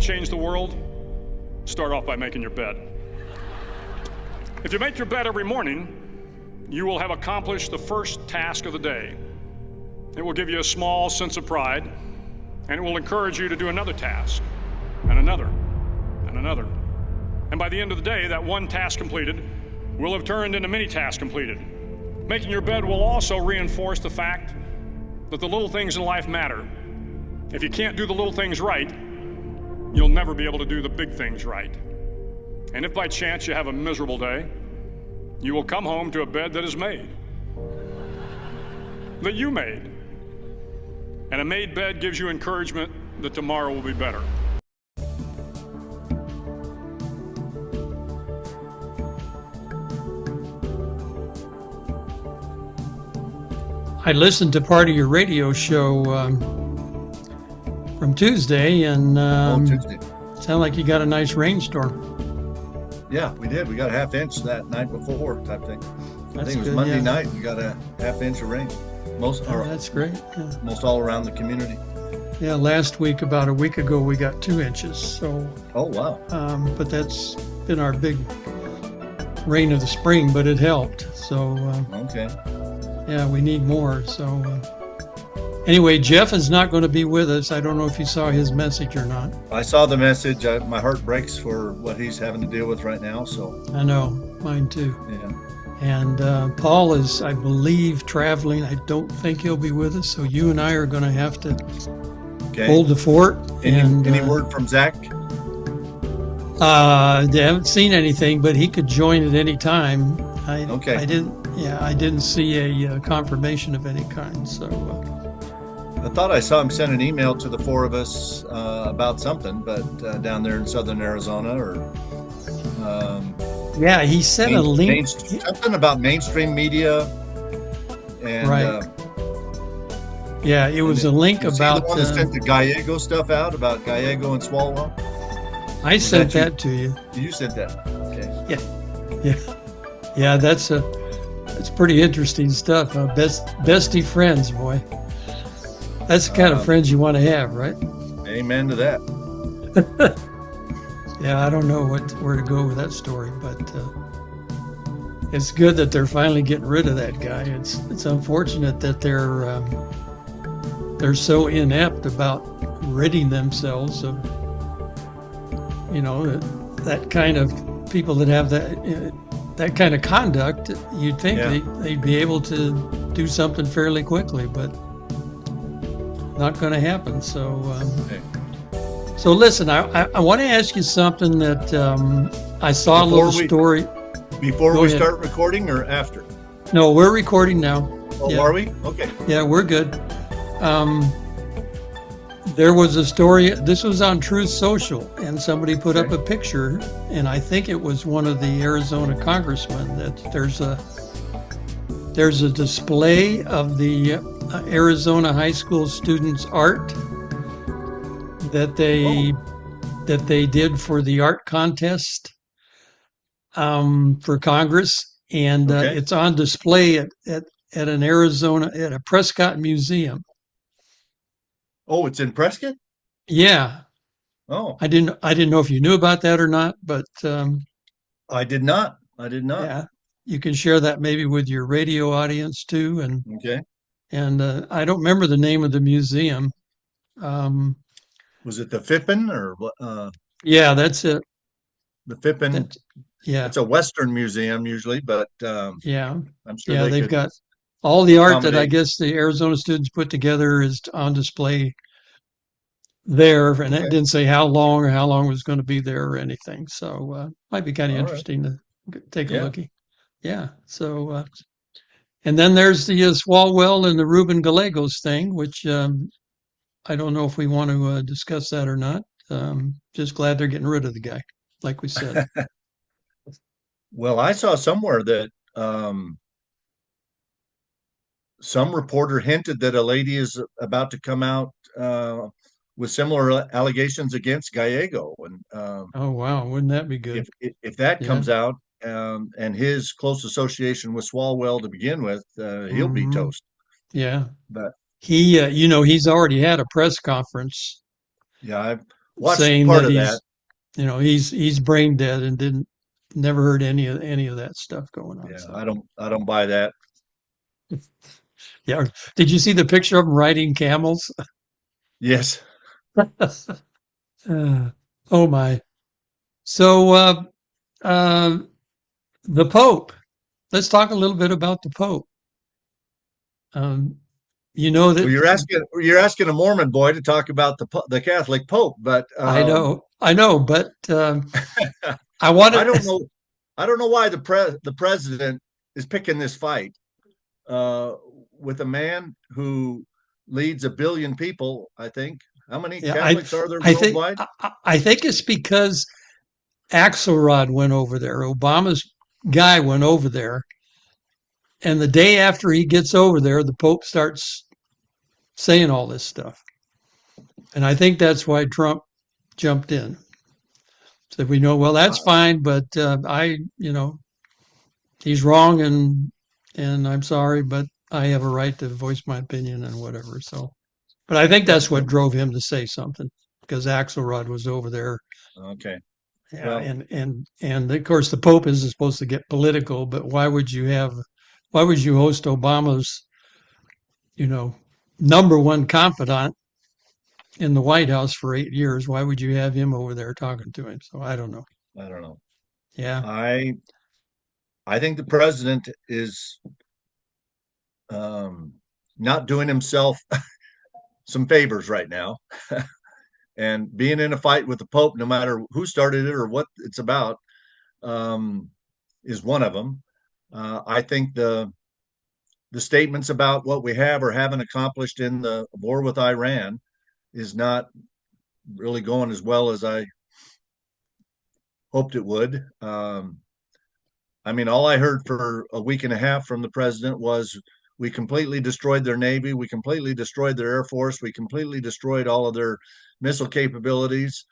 change the world? Start off by making your bed. If you make your bed every morning, you will have accomplished the first task of the day. It will give you a small sense of pride, and it will encourage you to do another task, and another, and another. And by the end of the day, that one task completed will have turned into many tasks completed. Making your bed will also reinforce the fact that the little things in life matter. If you can't do the little things right, you'll never be able to do the big things right. And if by chance you have a miserable day, you will come home to a bed that is made, that you made. And a made bed gives you encouragement that tomorrow will be better. I listened to part of your radio show from Tuesday, and Tuesday. sounded like you got a nice rainstorm. Yeah, we did. We got a half inch that night before, type thing. I think it was good, Monday yeah. night. We got a half inch of rain. That's great. Yeah. Most all around the community. Yeah, last week, about a week ago, we got 2 inches. So, Oh wow. but that's been our big rain of the spring, but it helped. So, Okay. yeah, we need more. So, anyway, Jeff is not going to be with us. I don't know if you saw his message or not. I saw the message. My heart breaks for what he's having to deal with right now. So I know, mine too. yeah. And Paul is, I believe, traveling. I don't think he'll be with us. So you and I are going to have to Okay. hold the fort. Any word from Zach? They haven't seen anything, but he could join at any time. Okay. I didn't see a confirmation of any kind. So I thought I saw him send an email to the four of us about something, but down there in southern Arizona, or yeah, he sent a link. Something about mainstream media. And, Right. Yeah, it was a link was he about. the one that sent the Gallego stuff out about Gallego and Swalwell. I sent that you? that to you. You said that. Okay. Yeah, that's pretty interesting stuff. Bestie friends, boy. That's the kind of friends you want to have, right? Amen to that. Yeah, I don't know where to go with that story, but it's good that they're finally getting rid of that guy. It's unfortunate that they're so inept about ridding themselves of that kind of people that have that kind of conduct. You'd think they'd be able to do something fairly quickly, but not going to happen. So, so listen, I want to ask you something that I saw a little story. Before we start recording or after? No, we're recording now. Oh, Yeah. are we? Okay. Yeah, we're good. There was a story, this was on Truth Social, and somebody put up a picture, and I think it was one of the Arizona congressmen, that there's a display of the Arizona high school students' art that they did for the art contest for Congress, and it's on display at an Arizona, at a Prescott museum. Oh, it's in Prescott? Yeah. Oh, I didn't know if you knew about that or not, but I did not. yeah, you can share that maybe with your radio audience too. Okay. And I don't remember the name of the museum. Was it the Fippen or what? Yeah, that's it. The Fippen. Yeah. It's a Western museum usually, but Yeah. I'm sure Yeah, they they've could got all the art that I accommodate. guess the Arizona students put together is on display there, and it didn't say how long it was going to be there or anything. So might be kind of All right. interesting to take a Yeah. looky. Yeah. So and then there's the Swalwell and the Ruben Gallegos thing, which I don't know if we want to discuss that or not. Just glad they're getting rid of the guy, like we said. Well, I saw somewhere that some reporter hinted that a lady is about to come out with similar allegations against Gallego, and Oh wow, wouldn't that be good? if that Yeah. comes out, and his close association with Swalwell to begin with, he'll be Mhm. toast. Yeah. But He, he's already had a press conference. yeah, watched saying part that of that. he's brain dead and didn't never heard any of that stuff going on. Yeah, So I don't buy that. yeah, did you see the picture of him riding camels? Yes. Oh my! So uh, the Pope. Let's talk a little bit about the Pope. Um, you know Well, that you're asking a Mormon boy to talk about the Catholic Pope, but I know, but I want I don't to. know. I don't know why the president is picking this fight uh, with a man who leads 1 billion people. I think. How many Yeah, Catholics are there I think worldwide? I think it's because Axelrod went over there. Obama's guy went over there, and the day after he gets over there, the Pope starts saying all this stuff, and I think that's why Trump jumped in. Said we know well that's Uh, fine, but he's wrong, and I'm sorry, but I have a right to voice my opinion and whatever. So, but I think that's what well, drove him to say something because Axelrod was over there. okay. Yeah, Well, and of course the Pope isn't supposed to get political, but why would you host Obama's, you know, number one confidant in the White House for 8 years? Why would you have him over there talking to him? So I don't know. I don't know. Yeah, I I think the president is um, not doing himself some favors right now, and being in a fight with the Pope, no matter who started it or what it's about, um, is one of them. I think the statements about what we have or haven't accomplished in the war with Iran is not really going as well as I hoped it would. I mean, all I heard for a week and a half from the president was we completely destroyed their navy, we completely destroyed their air force, we completely destroyed all of their missile capabilities,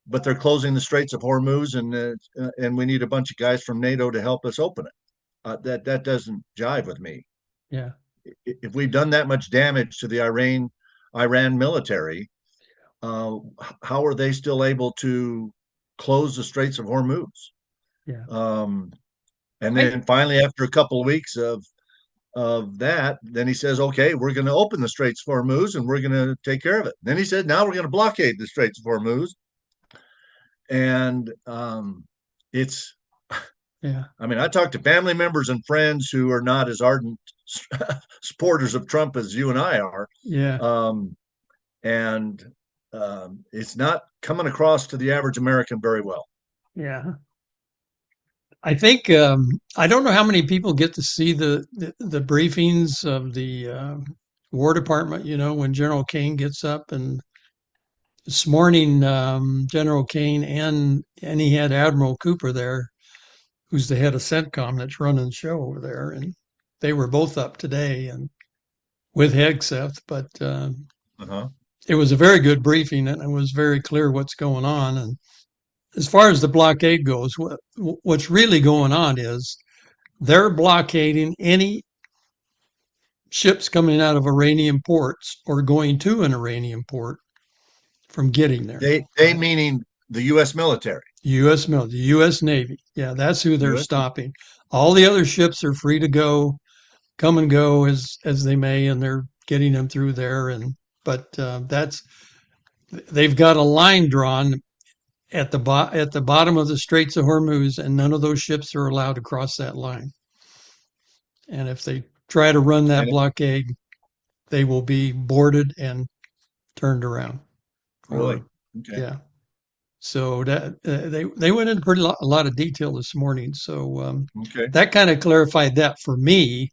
but they're closing the Straits of Hormuz, and we need a bunch of guys from NATO to help us open it. That doesn't jive with me. yeah, If we've done that much damage to the Iran military, uh, how are they still able to close the Straits of Hormuz? yeah. Um, and I then finally, after a couple of weeks of that, then he says, "Okay, we're going to open the Straits of Hormuz and we're going to take care of it." Then he said, "Now we're going to blockade the Straits of Hormuz," and it's. yeah, I mean, I talk to family members and friends who are not as ardent supporters of Trump as you and I are, yeah, um, and it's not coming across to the average American very well. yeah. I think I don't know how many people get to see the briefings of the War Department. You know, when General Kane gets up, and this morning General Kane and he had Admiral Cooper there, who's the head of CENTCOM that's running the show over there, and they were both up today and with Hegseth, but Uh-huh. it was a very good briefing and it was very clear what's going on. And as far as the blockade goes, what's really going on is they're blockading any ships coming out of Iranian ports or going to an Iranian port from getting there. They meaning the U.S. military. U.S. military, U.S. Navy. Yeah, that's who they're U.S. stopping. All the other ships are free to go, come and go as they may, and they're getting them through there. And but that's they've got a line drawn at the bottom of the Straits of Hormuz, and none of those ships are allowed to cross that line. And if they try to run that And blockade, they will be boarded and turned around. really, Or okay, yeah. So that they went into a lot of detail this morning. So okay. that kind of clarified that for me,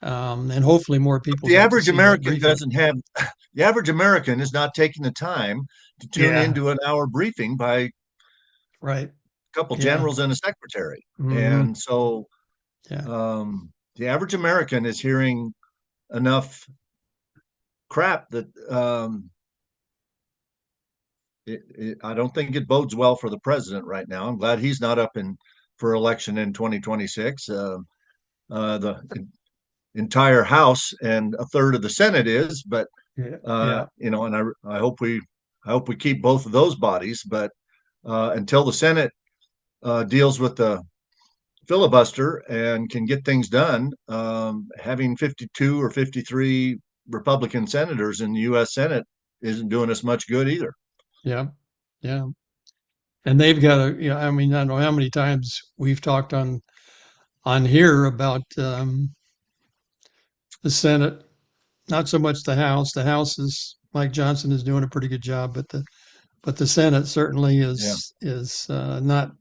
and hopefully more people The got to average see that American briefing. doesn't have. The average American is not taking the time to tune Yeah. into an hour briefing by a Right. couple Yeah. generals and a secretary, Hmm. and so Yeah. the average American is hearing enough crap that I don't think it bodes well for the president right now. I'm glad he's not up in for election in 2026. The entire House and a third of the Senate is, but Yeah. Yeah. and I hope we I hope we keep both of those bodies, but until the Senate deals with the filibuster and can get things done, having 52 or 53 Republican senators in the U.S. Senate isn't doing us much good either. Yeah. Yeah. And they've got a, I mean, I don't know how many times we've talked on here about the Senate, not so much the House. The House is Mike Johnson is doing a pretty good job, but the Senate certainly Yeah. is not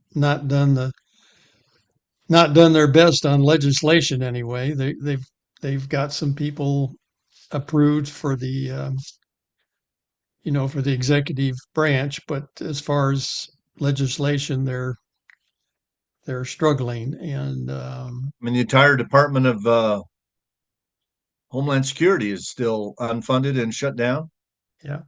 done their best on legislation anyway. They've got some people approved for the for the executive branch, but as far as legislation, they're struggling. And I mean, the entire Department of Homeland Security is still unfunded and shut down. yeah,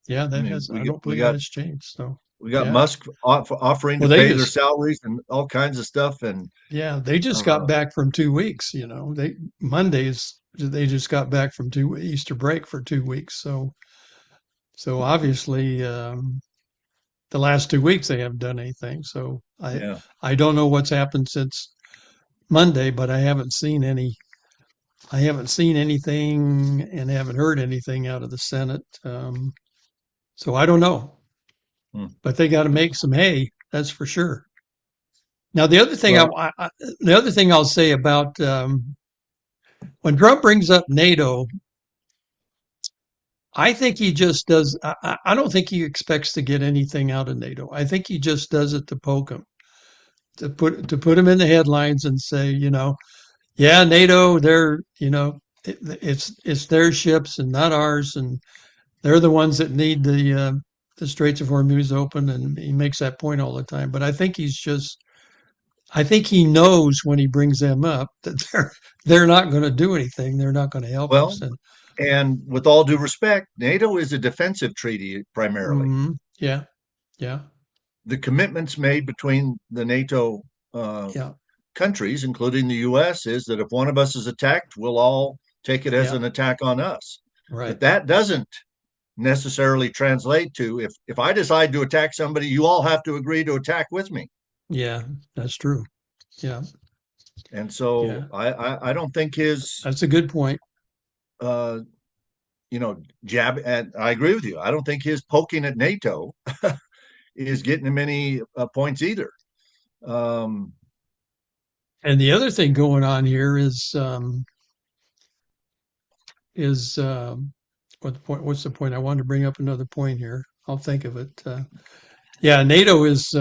yeah, I that mean, has I don't we believe that got has changed. So we got yeah, Musk offering well to they pay their just salaries and all kinds of stuff, and they just got uh, back from 2 weeks. They Mondays they just got back from two Easter break for 2 weeks. So obviously the last 2 weeks they haven't done anything. So yeah. I don't know what's happened since Monday, but I haven't seen anything and haven't heard anything out of the Senate. So I don't know, Hmm. but they got to make some hay. That's for sure. Now the other thing Well, the other thing I'll say about when Trump brings up NATO, I think he just does. I don't think he expects to get anything out of NATO. I think he just does it to poke him, to put him in the headlines and say, yeah, NATO, they're it's their ships and not ours, and they're the ones that need the Straits of Hormuz open, and he makes that point all the time. But I think he knows when he brings them up that they're not going to do anything. They're not going to help well, us. And and with all due respect, NATO is a defensive treaty primarily. yeah, yeah, The commitments made between the NATO uh, yeah, countries, including the U.S., is that if one of us is attacked, we'll all take it as yeah, an attack on us. right. But that doesn't necessarily translate to if I decide to attack somebody, you all have to agree to attack with me. Yeah, that's true. Yeah, And so yeah, I don't think his that's a good point. uh, jab. And I agree with you. I don't think his poking at NATO is getting him any points either. Um, And the other thing going on here is what the point? What's the point? I wanted to bring up another point here. I'll think of it. Yeah, NATO is.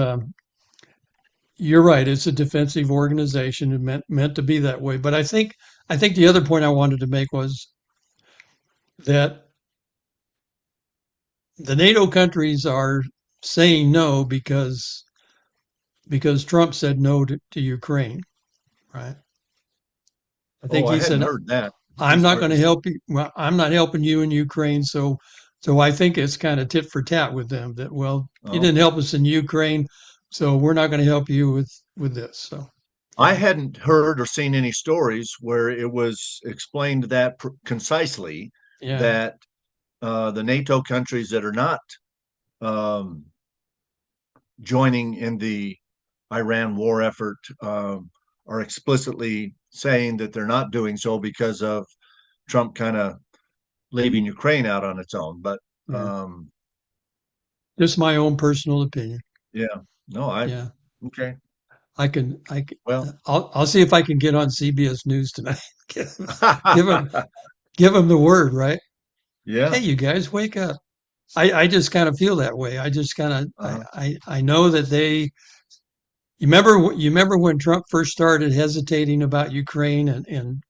You're right. It's a defensive organization and meant to be that way. But I think the other point I wanted to make was that the NATO countries are saying no because Trump said no to Ukraine, right? I oh, think I he hadn't said heard that. I'm He's not going to heartless. help you. Well, I'm not helping you in Ukraine. So I think it's kind of tit for tat with them that, well, you Oh, didn't help us in Ukraine, so we're not going to help you with this. So, I yeah, hadn't heard or seen any stories where it was explained that concisely yeah, that the NATO countries that are not um, joining in the Iran war effort are explicitly saying that they're not doing so because of Trump kind of leaving Ukraine out on its own. But yeah. um, Just my own personal opinion. yeah, no, Yeah, okay. I can. Well, I'll see if I can get on CBS News tonight. give them give them the word, right? Hey, yeah, you guys, wake up. I just kind of feel that way. I just kind of uh, I know that they. You remember when Trump first started hesitating about Ukraine and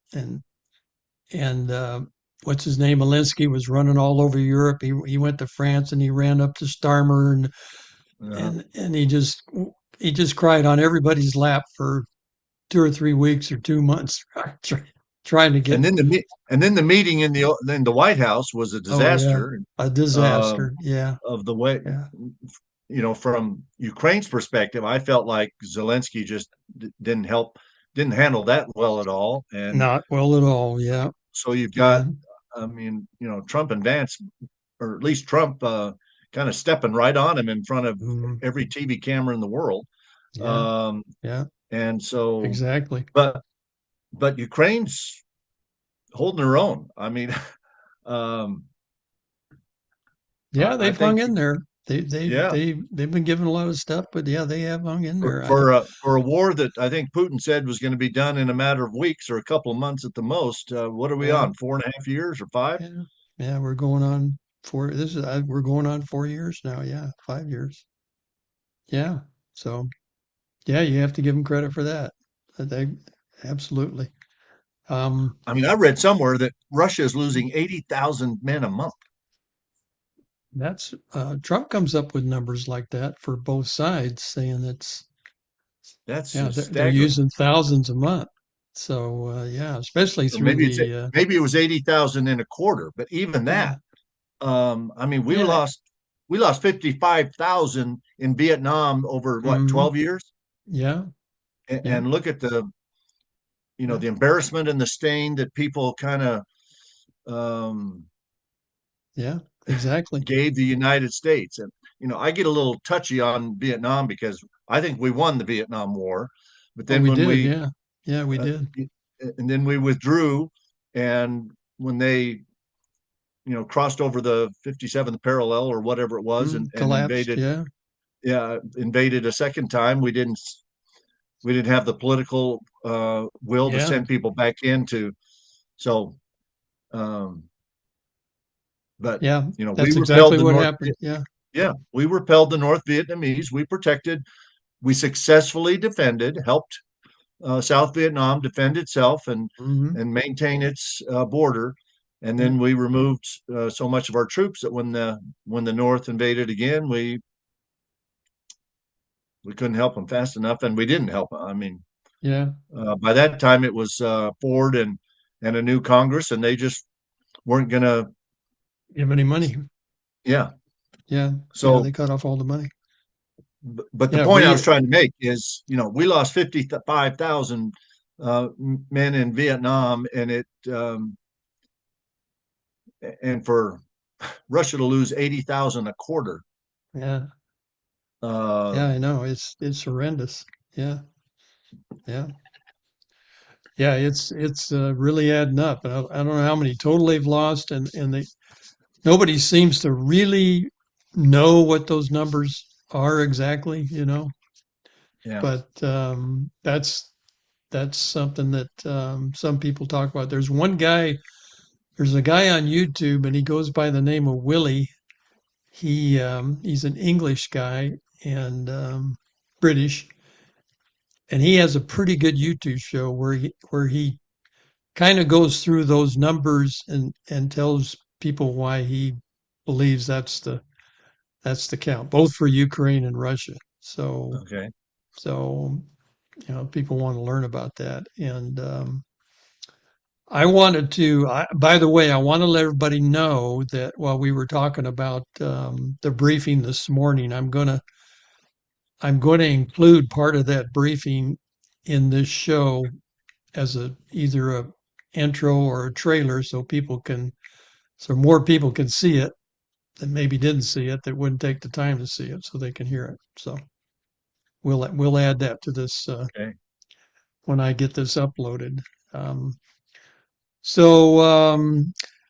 what's his name, Alinsky was running all over Europe. He went to France and he ran up to Starmer uh, and he just cried on everybody's lap for 2 or 3 weeks or 2 months trying to get. and then the meeting in the White House was a Oh yeah, disaster. a Uh, disaster. Yeah, of the way, yeah. from Ukraine's perspective, I felt like Zelensky just didn't handle that well at all. And Not well at all. Yeah, so you've yeah, got, I mean, Trump and Vance, or at least Trump, kind of stepping right on him in front of Mhm. every TV camera in the world. Yeah, Um, yeah, and so, exactly. but Ukraine's holding their own. I mean, um, Yeah, I they've hung think, in there. yeah, They've been given a lot of stuff, but yeah, they have hung in there. I, for a war that I think Putin said was going to be done in a matter of weeks or a couple of months at the most. What are we yeah, on? 4.5 years or five? yeah, yeah. We're going on we're going on 4 years now. Yeah, 5 years. Yeah. So yeah, you have to give them credit for that. They absolutely. Um, I mean, I read somewhere that Russia is losing 80,000 men a month. that's Trump comes up with numbers like that for both sides, saying it's That's yeah just they're staggering. using thousands a month. So yeah, especially Or through the maybe it was 80,000 in a quarter, but even yeah that, I mean, yeah we lost 55,000 in Vietnam over what, hmm 12 years? yeah yeah And look at the, yeah the embarrassment and the stain that people kind of um, yeah exactly. gave the United States. And, I get a little touchy on Vietnam because I think we won the Vietnam War. But Oh, then we did. Yeah, yeah, we uh, did. and then we withdrew. And when they, crossed over the 57th parallel or whatever it was and Collapsed. invaded, Yeah, yeah, invaded a second time, we didn't have the political will to yeah. send people back into. So, um, but Yeah, we that's repelled exactly the what North. happened. Yeah. Yeah, we repelled the North Vietnamese. We successfully defended, helped South Vietnam defend itself hmm and maintain its border. And Yeah. then we removed so much of our troops that when the North invaded again, we couldn't help them fast enough, and we didn't help them. I mean, Yeah. by that time it was Ford and a new Congress, and they just weren't gonna. Give any money. Yeah. Yeah. Yeah. So, They cut off all the money. but the Yeah. point I was trying to make is, we lost 55,000 men in Vietnam, and for Russia to lose 80,000 a quarter. Yeah. Yeah. I Um, know. It's horrendous. Yeah. Yeah. Yeah. It's really adding up. I don't know how many total they've lost, and nobody seems to really know what those numbers are exactly. yeah. But that's something that some people talk about. There's a guy on YouTube, and he goes by the name of Willie. He's an English guy and British, and he has a pretty good YouTube show where he kind of goes through those numbers and tells people why he believes that's the count, both for Ukraine and Russia. Okay. So people want to learn about that. And I wanted to, by the way, I want to let everybody know that while we were talking about the briefing this morning, I'm going to include part of that briefing in this show as either a intro or a trailer, so more people can see it that maybe didn't see it, that wouldn't take the time to see it, so they can hear it. So we'll add that to this Okay. when I get this uploaded. Um, So,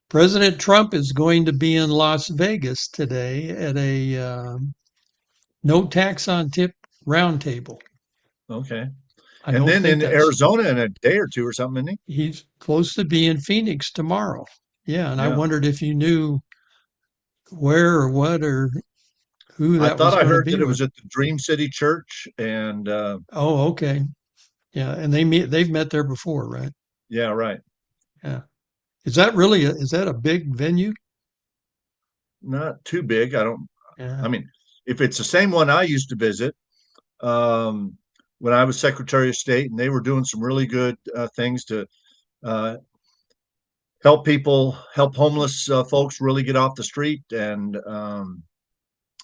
President Trump is going to be in Las Vegas today at a no tax on tip roundtable. Okay. I And don't then think in that's, Arizona in a day or two or something, isn't he's close to being Phoenix tomorrow. Yeah, and he? I Yeah. wondered if you knew where or what or who I that thought was I going to heard be that it with. was at the Dream City Church, and Oh, okay. Yeah, and they've met there before, right? yeah, right. Yeah. Is that a big venue? Not too big. I don't. Yeah. I mean, if it's the same one I used to visit um, when I was Secretary of State, and they were doing some really good things to uh, help homeless folks really get off the street, and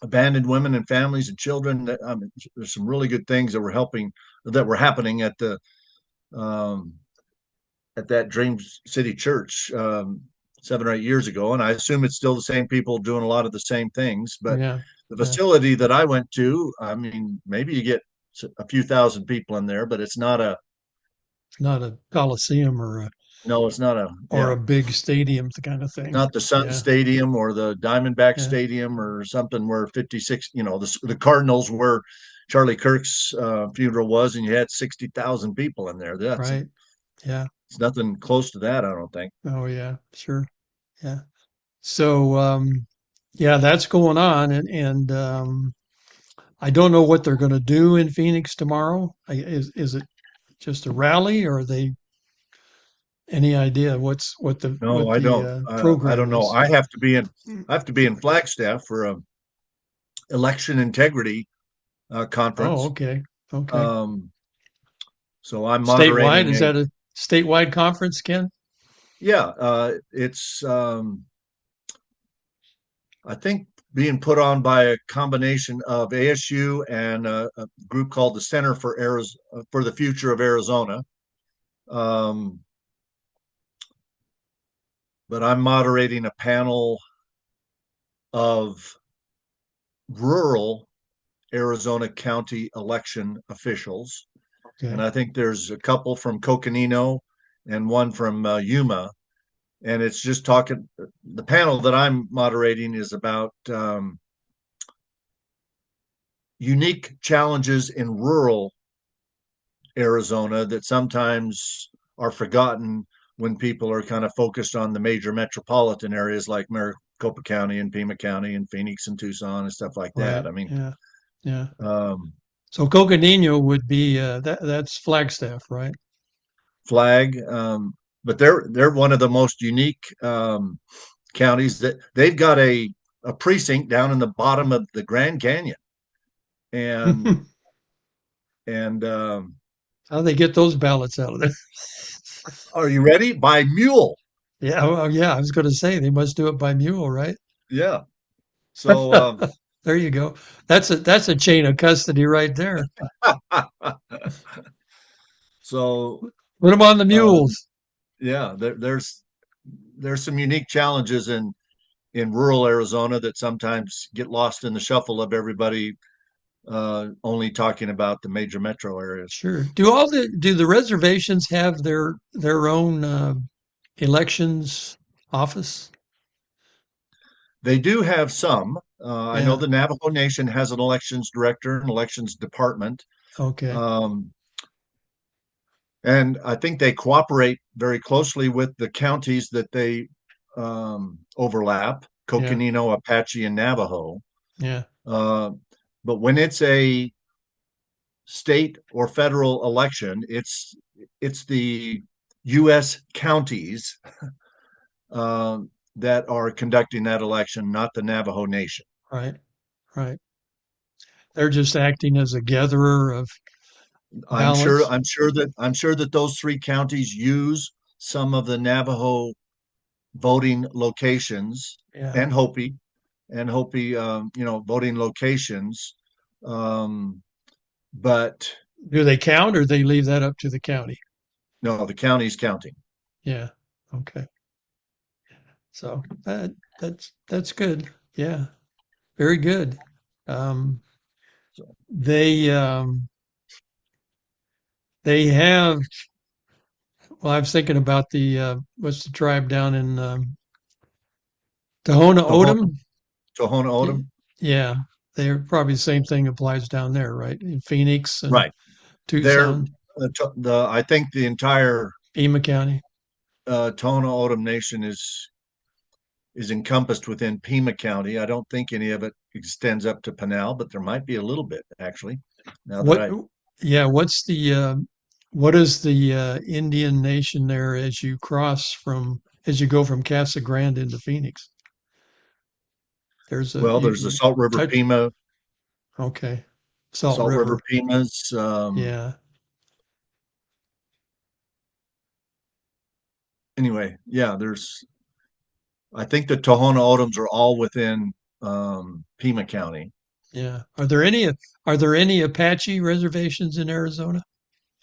abandoned women and families and children. I mean, there's some really good things that were happening um, at that Dream City Church. 7 or 8 years ago, and I assume it's still the same people doing a lot of the same things. But Yeah. the Yeah. facility that I went to, I mean, maybe you get a few thousand people in there, but it's not a Not a coliseum no, it's not a or yeah, a big stadium kind of thing. not the Sun Yeah. Stadium or the Diamondback Yeah. Stadium or something where 56, the Cardinals where Charlie Kirk's funeral was, and you had 60,000 people in there. That's Right. Yeah. it's nothing close to that, I don't think. Oh yeah. Sure. Yeah. So yeah, that's going on, and I don't know what they're going to do in Phoenix tomorrow. Is it just a rally, or are they any idea what the No, I don't. I program don't know. is? I have to be in Flagstaff for a election integrity Oh, conference. okay. Okay. Um, so I'm Statewide, moderating is a that a statewide conference, Ken? yeah. It's I think being put on by a combination of ASU and a group called the Center for for the Future of Arizona. Um, but I'm moderating a panel of rural Arizona county election officials. And Okay. I think there's a couple from Coconino and one from Yuma. And it's just talking, the panel that I'm moderating is about unique challenges in rural Arizona that sometimes are forgotten when people are kind of focused on the major metropolitan areas like Maricopa County and Pima County and Phoenix and Tucson and stuff like Right. that. I mean, Yeah. Yeah. um, So Coconino would be that's Flagstaff, right? Flag, but they're one of the most unique counties that they've got a precinct down in the bottom of the Grand Canyon, and and How do they get those ballots out of there? are you ready? By mule, Yeah, well, yeah, I was going to say they must do it by mule, right? yeah. So There you go. That's a chain of custody right there. so Put them on the um, mules. yeah, there's some unique challenges in rural Arizona that sometimes get lost in the shuffle of everybody only talking about the major metro areas. Sure. Do the reservations have their own elections office? They do have some. I know Yeah. the Navajo Nation has an elections director, an elections department. Okay. Um, and I think they cooperate very closely with the counties that they overlap, Yeah. Coconino, Apache, and Navajo. Yeah. Uh, but when it's a state or federal election, it's the U.S. counties that are conducting that election, not the Navajo Nation. Right. Right. They're just acting as a gatherer of I'm sure ballots. I'm sure that I'm sure that those three counties use some of the Navajo voting locations Yeah. and Hopi voting locations. Um, but Do they count or they leave that up to the county? no, the county's counting. Yeah. Okay. So that's good. Yeah. Very good. Um, So, they they have. Well, I was thinking about the what's the tribe down in Tohono Tohono, O'odham? Tohono Y- O'odham, Yeah, they're probably the same thing applies down there, right? In Phoenix and right? They're Tucson, the I think the entire Pima County. Tohono O'odham Nation is encompassed within Pima County. I don't think any of it extends up to Pinal, but there might be a little bit actually. Now that What? I Yeah, what is the Indian nation there as you go from Casa Grande into Phoenix? There's a well, there's the you Salt River touch. Pima, Okay, Salt Salt River River. Pimas. Yeah, Anyway, yeah, I think the Tohono O'odhams are all within Pima County. yeah. Are there any Apache reservations in Arizona?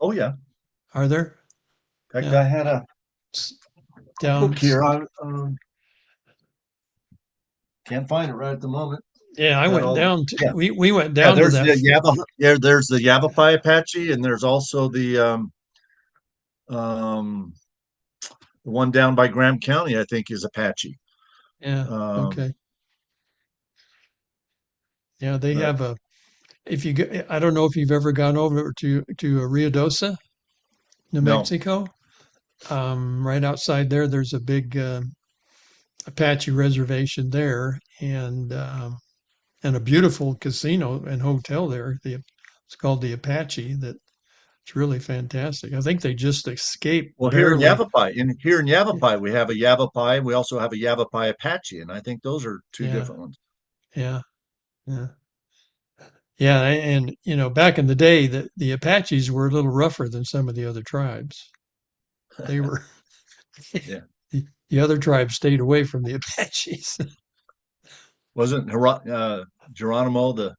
Oh yeah. Are there? In fact, Yeah. I had a S- book Down. here. Can't find it right at the moment. Yeah, I Got went all down to yeah. we went Yeah, down to there's that. the there's the Yavapai Apache, and there's also um the one down by Graham County, I think, is Apache. Yeah, Um, okay. Yeah, they but have a if you go, I don't know if you've ever gone over to Ruidosa, New no. Mexico. Right outside there, there's a big Apache reservation there, and a beautiful casino and hotel there. It's called the Apache. That it's really fantastic. I think they just escaped Well, barely. Here in Yavapai, we have a Yavapai. We also have a Yavapai Apache, and I think those are two Yeah, different ones. yeah, yeah, yeah. And back in the day, the Apaches were a little rougher than some of the other tribes. They were. Yeah, The other tribes stayed away from the Apaches. wasn't Geronimo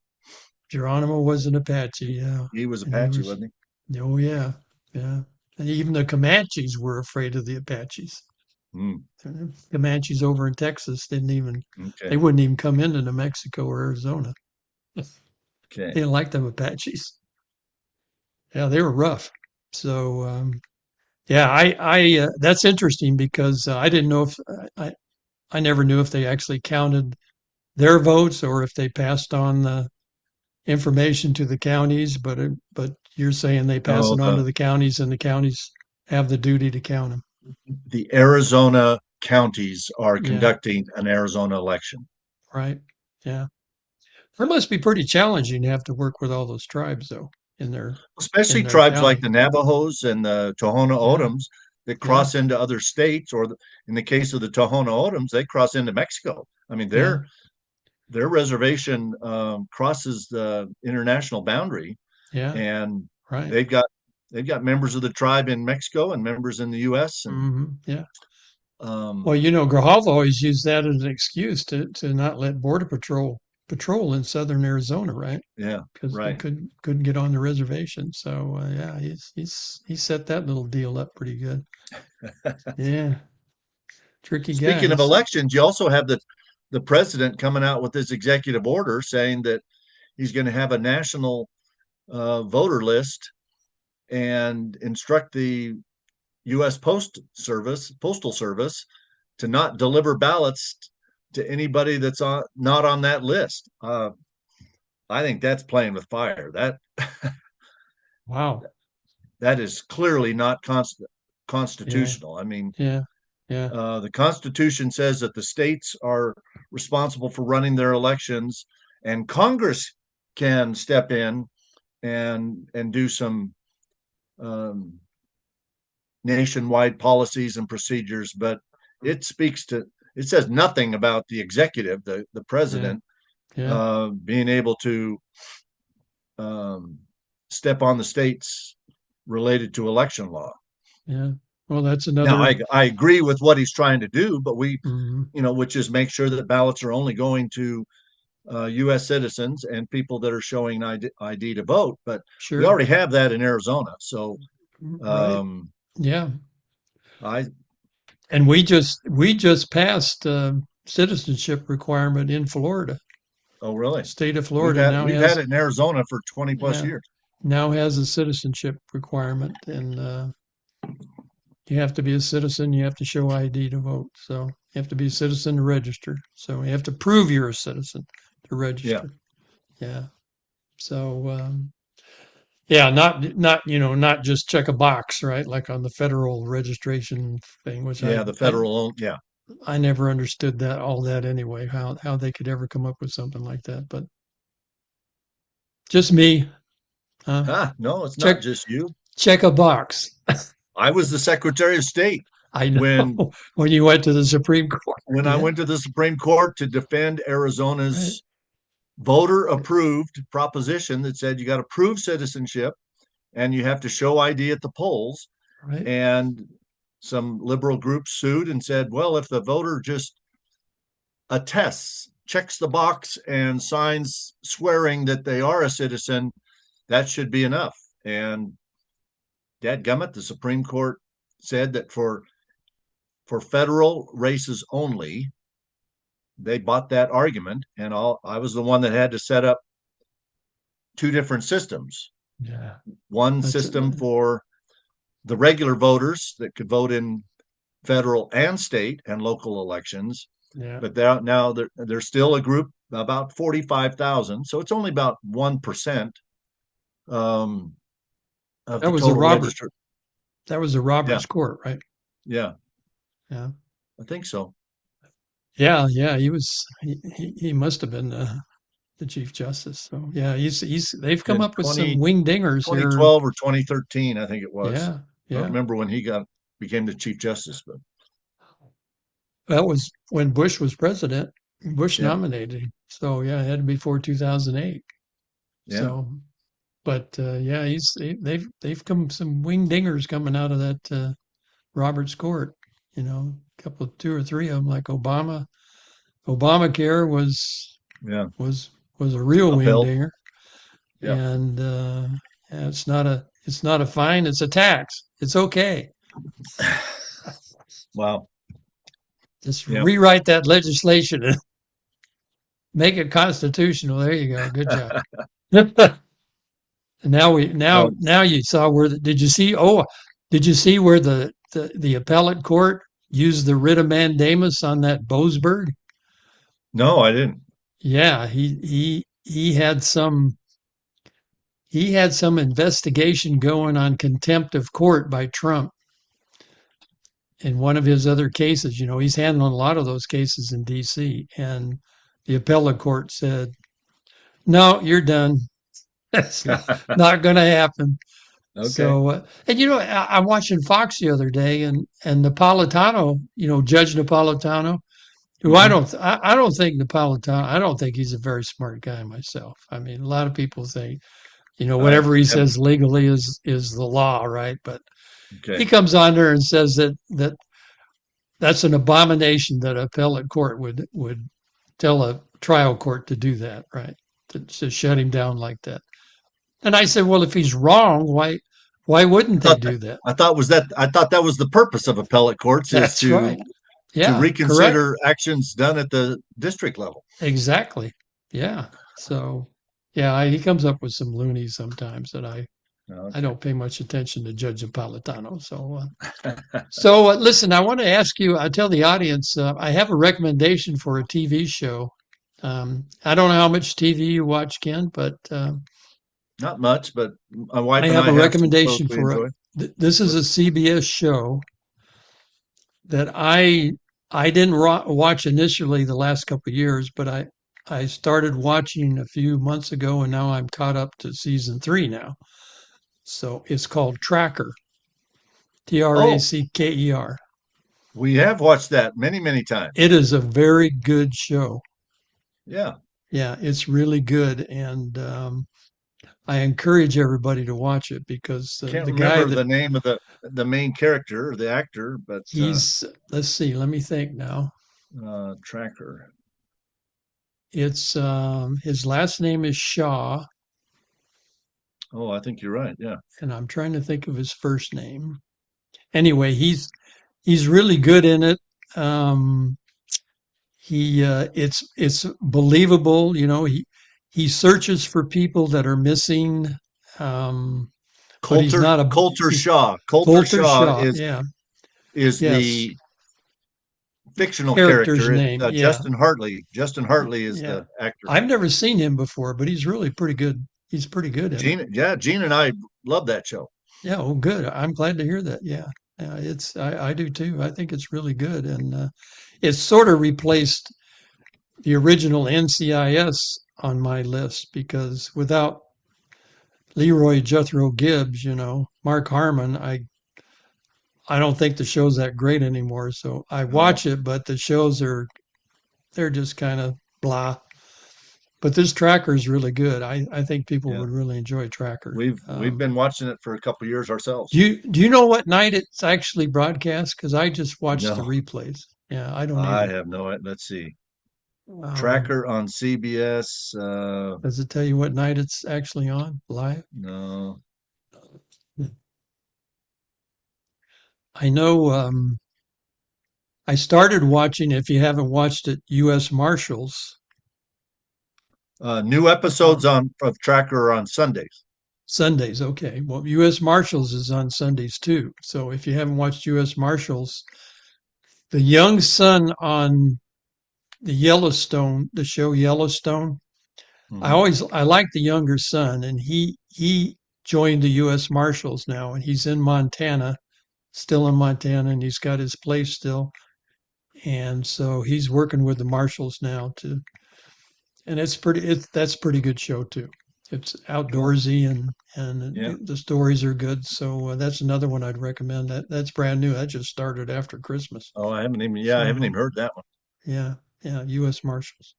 Geronimo was an Apache, yeah, he was and he Apache, was. wasn't Oh yeah, yeah. And even the Comanches were afraid of the Apaches. he? Hmm, Comanches over in Texas they okay, wouldn't even come into New Mexico or Arizona. They okay. didn't like them Apaches. Yeah, they were rough. So yeah, that's interesting because I didn't know if I never knew if they actually counted their votes or if they passed on the information to the counties, but you're saying they pass No, it on to the counties and the counties have the duty to count them. the Arizona counties are Yeah, conducting an Arizona election, right. Yeah. That must be pretty challenging to have to work with all those tribes though in especially their tribes like county. the Navajos and the Tohono Yeah. O'odhams that Yeah. cross into other states, or in the case of the Tohono O'odhams, they cross into Mexico. I mean, Yeah. their reservation crosses the international boundary, Yeah. and Right. they've got they've got members of the tribe in Mexico and members in the U.S. and Yeah. Well, um, Grijalva always used that as an excuse to not let Border Patrol in southern Arizona, right? yeah, Because they right. couldn't get on the reservation. So yeah, he set that little deal up pretty good. Yeah, tricky Speaking of guys. elections, you also have the president coming out with his executive order saying that he's going to have a national voter list and instruct the U.S. Postal Service to not deliver ballots to anybody that's not on that list. I think that's playing with fire. Wow. That is clearly not Yeah. constitutional. I mean, Yeah. Yeah. the Constitution says that the states are responsible for running their elections, and Congress can step in and do some um, nationwide policies and procedures, but it speaks to it says nothing about the executive, the Yeah. president, Yeah. being able to um, step on the states related to election law. Yeah. Well, that's Now, another. I agree with what he's trying to do, but Mhm. which is make sure that ballots are only going to U.S. citizens and people that are showing ID to vote. But we Sure. already have that in Arizona, so Right. um, Yeah. I And we just passed citizenship requirement in Florida. oh really? State of Florida now We've had has it in Arizona for 20 plus yeah years. now has a citizenship requirement, and you have to be a citizen. You have to show ID to vote. So you have to be a citizen to register. So you have to prove you're a citizen to Yeah, register. Yeah. So yeah, not just check a box, right? Like on the federal registration thing, which yeah, the federal, yeah. I never understood that all that anyway. How they could ever come up with something like that, but just me. No, it's not Check just you. check a box. I was the Secretary of State I know when when you went to the Supreme Court. I Yeah, went to the Supreme Court to defend right, Arizona's voter approved proposition that said you got to prove citizenship and you have to show ID at the polls. right. And some liberal groups sued and said, well, if the voter just attests, checks the box, and signs swearing that they are a citizen, that should be enough. And dadgummit, the Supreme Court said that for federal races only, they bought that argument, and I was the one that had to set up two different systems. Yeah. One That's system for the regular voters that could vote in federal and state and local elections, yeah. but there's still a group about 45,000, so it's only about 1% of That the was a total Robert. registered. That was a Yeah, Roberts court, right? yeah, Yeah. I think so. Yeah. Yeah. He must have been the Chief Justice. So yeah, they've come In up with some wing dingers here. 2012 or 2013, I think it was. Yeah. I don't Yeah. remember when he became the Chief Justice, but That was when Bush was president. Bush yeah, nominated him. So yeah, it had to be before 2008. yeah. So, but yeah, they've come some wing dingers coming out of that Roberts Court. You know, two or three of them, like Obama. Obamacare Yeah, was a real wing upheld. dinger, Yeah. and yeah, it's not a fine, it's a tax. It's okay. Wow. Just Yeah. rewrite that legislation and make it constitutional. There you go. Good job. And Well, now you saw where did you see? Oh, did you see where the appellate court used the writ of mandamus on that Boasberg? no, I didn't. Yeah, he had some investigation going on contempt of court by Trump in one of his other cases. You know, he's handling a lot of those cases in D.C. And the appellate court said, "No, you're done. That's not going to happen." Okay. So, and you know, I'm watching Fox the other day, and Napolitano, you know, Judge Napolitano, who Hmm. I don't think Napolitano, I don't think he's a very smart guy myself. I mean, a lot of people think, you know, I whatever he haven't. says legally is the law, right? But he Okay. comes on there and says that's an abomination that an appellate court would tell a trial court to do that, right? To shut him down like that. And I said, well, if he's wrong, why I wouldn't they thought do that? I thought that was the purpose of appellate courts is That's right. to Yeah, correct. reconsider actions done at the district level. Exactly. Yeah. So, yeah, he comes up with some loonies sometimes that I Okay. don't pay much attention to Judge Napolitano. Listen, I want to ask you, I tell the audience, I have a recommendation for a TV show. I don't know how much TV you watch, Ken, but Not much, but my wife I and have I a have some shows recommendation we for enjoy. this is a CBS show that I didn't watch initially the last couple of years, but I started watching a few months ago, and now I'm caught up to season 3 now. So it's called Tracker, Oh, Tracker. we have watched that many, many times. It is a very good show. Yeah. Yeah, it's really good, and I encourage everybody to watch it because Can't the guy remember that the name of the main character or the actor, but let's see, let me think now. Tracker. It's his last name is Shaw, Oh, I think you're right. Yeah. and I'm trying to think of his first name. Anyway, he's really good in it. Um, it's believable. You know, he searches for people that are missing, um, but he's not a Coulter he's Shaw. Coulter Coulter Shaw Shaw. Yeah, is yes, the fictional character's character. name. Yeah, Justin Hartley. Justin Hartley is yeah. the actor. I've never seen him before, but he's really pretty good. He's pretty good in it. Gene and I love that show. Yeah, oh, good. I'm glad to hear that. Yeah, I do too. I think it's really good, and it's sort of replaced the original NCIS on my list because without Leroy Jethro Gibbs, you know, Mark Harmon, I don't think the show's that great anymore. So I No, watch it, but the shows they're just kind of blah. But this Tracker is really good. I think people yeah, would really enjoy Tracker. we've been watching it for a couple years ourselves. Do you know what night it's actually broadcast? Because I just watched the No, replays. Yeah, I don't I either. have no. Let's see. Um, Tracker on CBS. does it tell you what night it's actually on live? No. I know I started watching, if you haven't watched it, U.S. Marshals. New episodes of Tracker are on Sundays. Sundays, okay. Well, U.S. Marshals is on Sundays too. So if you haven't watched U.S. Marshals, the young son on the show Yellowstone. Mhm. I like the younger son, and he joined the U.S. Marshals now, and he's in Montana, still in Montana, and he's got his place still, and so he's working with the Marshals now to, and that's a pretty good show too. It's Cool. outdoorsy and Yeah. the stories are good. So that's another one I'd recommend. That's brand new. That just started after Christmas. Oh, I haven't even So heard that one. yeah, yeah, U.S. Marshals.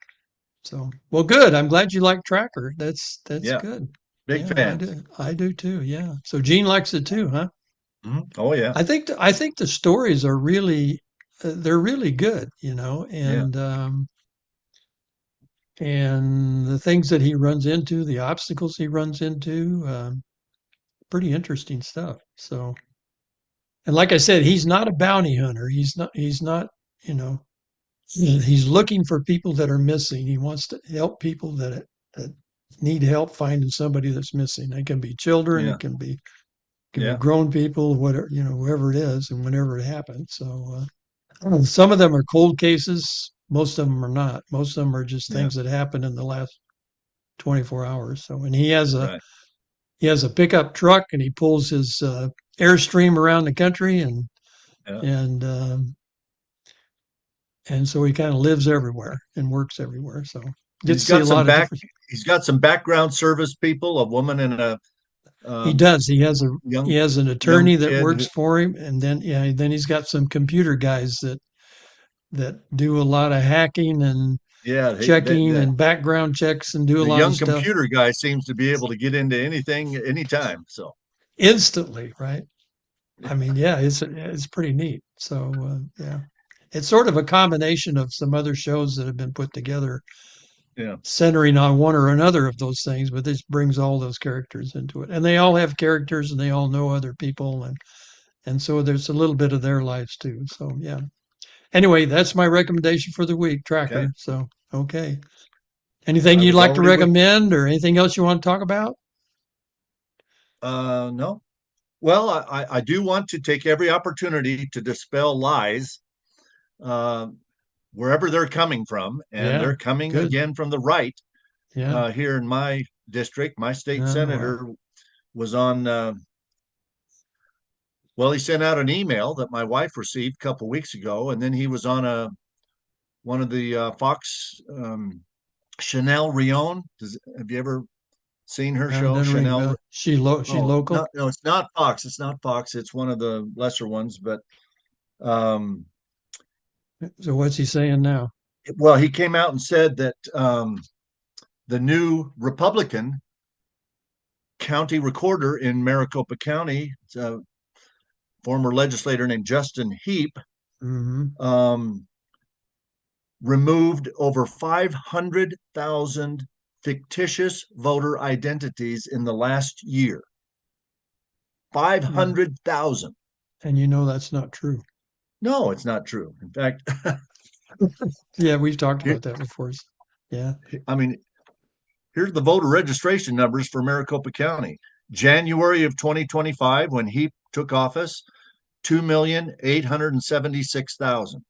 So well, good. I'm glad you like Tracker. That's Yeah. good. Big Yeah, I fans. do. I do too. Yeah. So Gene likes it too, huh? Oh yeah. I think the stories are really they're really good, Yeah. and the things that he runs into, the obstacles he runs into, pretty interesting stuff. So, and like I said, he's not a bounty hunter. He's not, you know, he's looking for people that are missing. He wants to help people that need help finding somebody that's missing. It can be children, Yeah. can be Yeah. grown people, whatever, whoever it is, and whenever it happens. So, some of them are cold cases. Most of them are not. Most of them are just Yeah. things that happened in the last 24 hours. So, and Right. he has a pickup truck, and he pulls his airstream around the country, Yeah. and um, and so he kind of lives everywhere and works everywhere. So gets He's to see got a some lot of back. different. He's got some background service people, a woman and a He um, does. He young has an young attorney that kid. works for him, and then he's got some computer guys that do a lot of hacking and Yeah. checking and background checks and do a The lot of young stuff computer guy seems to be able to get into anything anytime. So instantly, right? I mean, yeah, it's pretty neat. So yeah, it's sort of a combination of some other shows that have been put together yeah. centering on one or another of those things, but this brings all those characters into it, and they all have characters and they all know other people, and so there's a little bit of their lives too. So yeah. Anyway, that's my recommendation for the week, Okay. Tracker. So okay. Anything I you'd was like to already with you. recommend or anything else you want to talk about? No. Well, I do want to take every opportunity to dispel lies uh, wherever they're coming from, and Yeah, they're coming good. again from the right Yeah. here in my district. My state Oh, wow. senator was on. Well, he sent out an email that my wife received a couple weeks ago, and then he was on a one of the Fox Chanel Rion. Have you ever seen her show, Doesn't ring a Chanel? bell. She Oh, local? no, it's not Fox. It's not Fox. It's one of the lesser ones. But um, So what's he saying now? well, he came out and said that the new Republican county recorder in Maricopa County, it's a former legislator named Justin Heap, Hmm. um, removed over 500,000 fictitious voter identities in the last year. Yeah. 500,000. And that's not true. No, it's not true. In fact, Yeah, we've talked about that before. Yeah. I mean, here's the voter registration numbers for Maricopa County. January of 2025, when he took office, 2,876,000.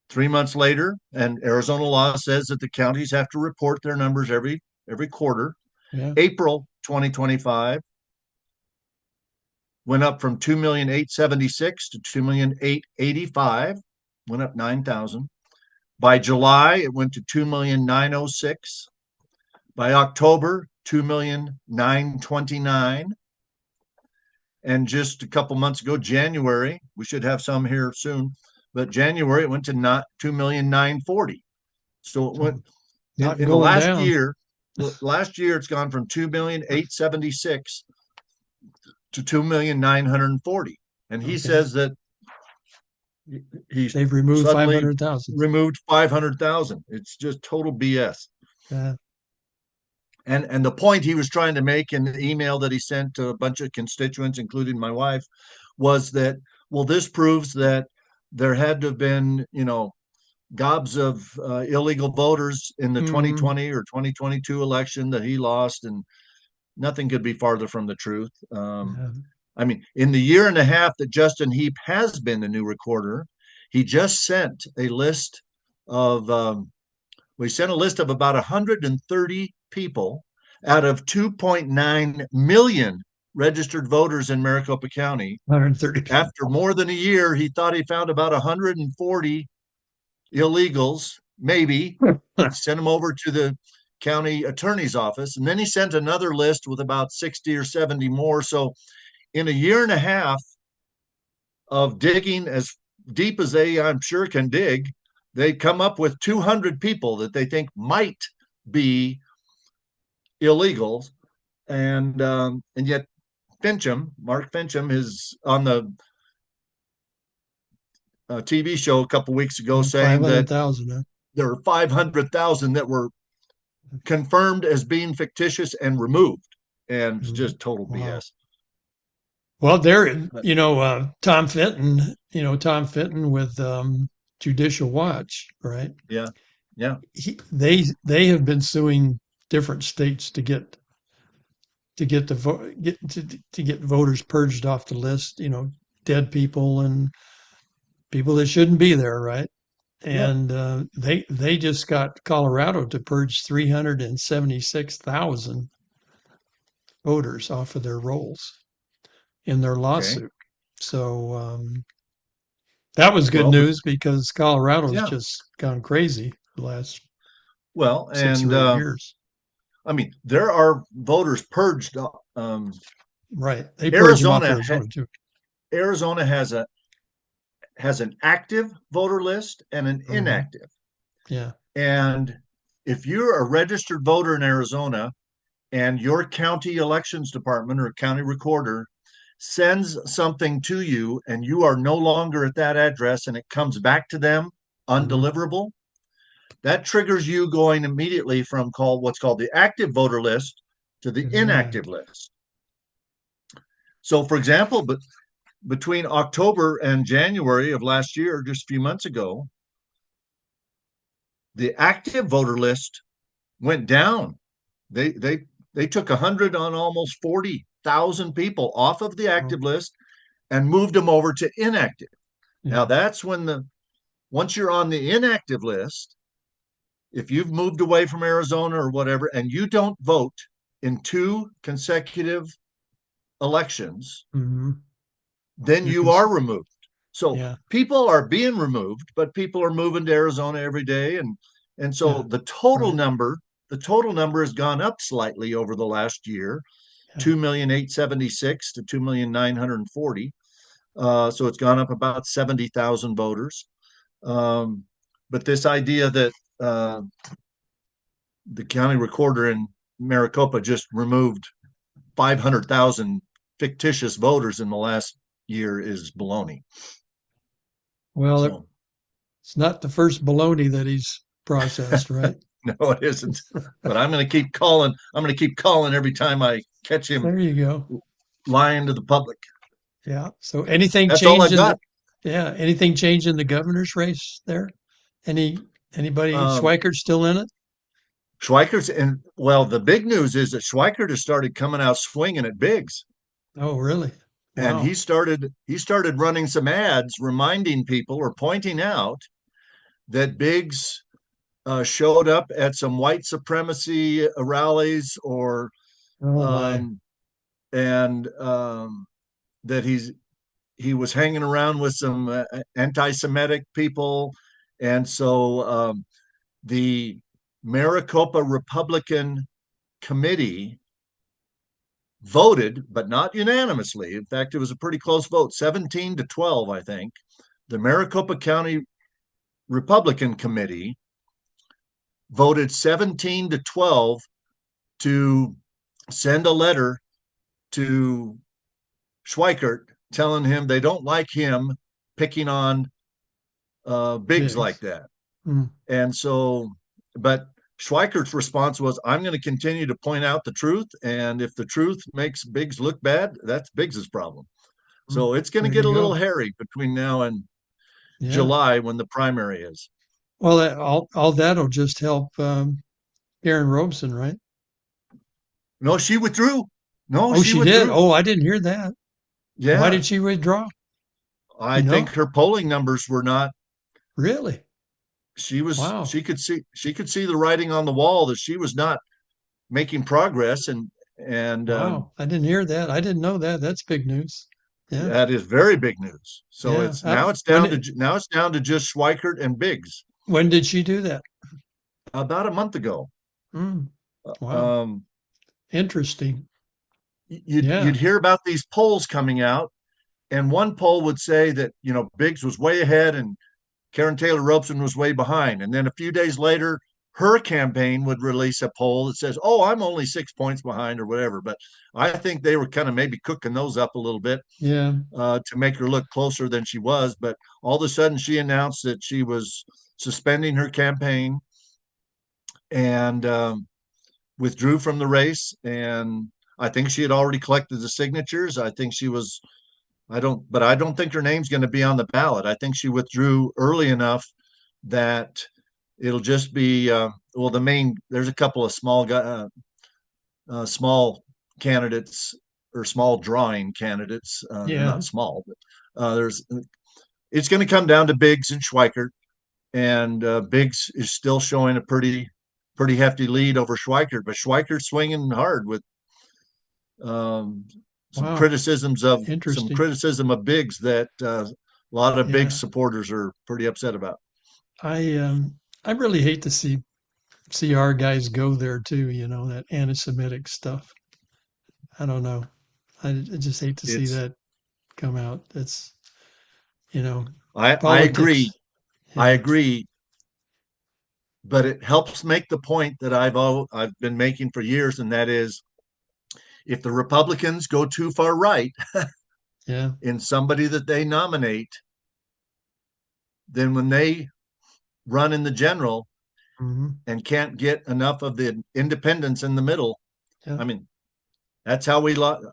3 months later, and Arizona law says that the counties have to report their numbers every quarter. Yeah. April 2025 went up from 2,876 to 2,885, went up 9,000. By July, it went to 2,906. By October, 2,929. And just a couple months ago, January, we should have some here soon, but January it went to not 2,940. So it went So not in the going down. last year it's gone from 2,876 to 2,940. And he Okay. says that he's They've removed suddenly 500,000. removed 500,000. It's just total BS. Uh, And the point he was trying to make in the email that he sent to a bunch of constituents, including my wife, was that, well, this proves that there had to have been, gobs of illegal voters in the Hmm. 2020 or 2022 election that he lost, and nothing could be farther from the truth. Yeah. I mean, in the year and a half that Justin Heap has been the new recorder, he just sent a list of, we sent a list of about 130 people out of 2.9 million registered voters in Maricopa County. 130 After people. more than a year, he thought he found about 140 illegals, maybe. He sent them over to the county attorney's office, and then he sent another list with about 60 or 70 more. So in a year and a half of digging as deep as they, I'm sure, can dig, they come up with 200 people that they think might be illegals. And yet Mark Fincham, is on the TV show a couple weeks ago saying that 500,000. Huh? there are 500,000 that were confirmed as being fictitious and removed, and it's Mhm. just total Wow. BS. Well, there, But Tom Fenton with Judicial Watch, right? yeah, yeah, They have been suing different states to get the to get voters purged off the list. Dead people and people that shouldn't be there, right? yeah. And they just got Colorado to purge 376,000 voters off of their rolls in their Okay. lawsuit. So that was good Well, but news because Colorado's yeah. just gone crazy the last Well, six and or 8 years. I mean, there are voters purged. Right. They purge them off Arizona Arizona too. Arizona has an active voter list and an Hmm. inactive. Yeah. And if you're a registered voter in Arizona and your county elections department or county recorder sends something to you and you are no longer at that address and it comes back to them Hmm. undeliverable, that triggers you going immediately from what's called the active voter list to the inactive list. So, for example, but between October and January of last year, just a few months ago, the active voter list went down. They took 100 on almost 40,000 people off of the Oh, active list and moved them over to inactive. Now yeah. that's when once you're on the inactive list, if you've moved away from Arizona or whatever, and you don't vote in 2 consecutive elections, Hmm. then You you can. are removed. So Yeah. people are being removed, but people are moving to Arizona every day, and so Yeah. Right. the total number has gone up slightly over the last year, Yeah. 2,876 to 2,940. So it's gone up about 70,000 voters. Um, but this idea that the county recorder in Maricopa just removed 500,000 fictitious voters in the last year is baloney. Well, So, it's not the first baloney that he's processed, right? no, it isn't. But I'm going to keep calling. I'm going to keep calling every time I catch him There you go. lying to the public. Yeah. So anything That's all changed I've in the got. anything changed in the governor's race there? Anybody Um, Schweikert still in it? Schweikert's and well, the big news is that Schweikert has started coming out swinging at Biggs, Oh, really? and Wow. he started running some ads reminding people or pointing out that Biggs showed up at some white supremacy rallies or Oh my. um, and that he was hanging around with some anti-Semitic people, and so the Maricopa Republican Committee voted, but not unanimously. In fact, it was a pretty close vote, 17 to 12, I think. The Maricopa County Republican Committee voted 17 to 12 to send a letter to Schweikert telling him they don't like him picking on Biggs like Biggs. that. Mm, And so, but Schweikert's response was, I'm going to continue to point out the truth. And if the truth makes Biggs look bad, that's Biggs's problem. mm. So it's going to There get you a little go. hairy between now and Yeah. July when the primary is. Well, all that'll just help Karen Robeson, right? No, she withdrew. No, Oh, she she did. withdrew. Oh, I didn't hear that. Why Yeah, did she withdraw? I You think know? her polling numbers were not. Really? Wow. She could see the writing on the wall that she was not making progress, and Wow. I didn't hear that. I didn't know that. That's big news. Yeah. that is very big news. So Yeah. it's now it's down to now it's down to just Schweikert and Biggs. When did she do that? About a month ago. Mm, wow. Um, Interesting. you'd Yeah. hear about these polls coming out, and one poll would say that Biggs was way ahead and Karen Taylor Robeson was way behind, and then a few days later, her campaign would release a poll that says, "Oh, I'm only 6 points behind," or whatever. But I think they were kind of maybe cooking those up a little bit Yeah. to make her look closer than she was. But all of a sudden, she announced that she was suspending her campaign and withdrew from the race. And I think she had already collected the signatures. I think she was. But I don't think her name's going to be on the ballot. I think she withdrew early enough that it'll just be there's a couple of small candidates or small drawing candidates. They're Yeah. not small, but it's going to come down to Biggs and Schweikert, and Biggs is still showing a pretty hefty lead over Schweikert, but Schweikert's swinging hard with some Wow. criticism Interesting. of Biggs that a lot of Biggs Yeah. supporters are pretty upset about. I really hate to see our guys go there too, that anti-Semitic stuff. I don't know. I just hate to see It's that come out. It's, you know, I agree. politics. I Yeah. agree, but it helps make the point that I've been making for years, and that is, if the Republicans go too far right Yeah. in somebody that they nominate, then when they run in the general Hmm. and can't get enough of the independents in the middle, Yeah. I mean, that's how we lost.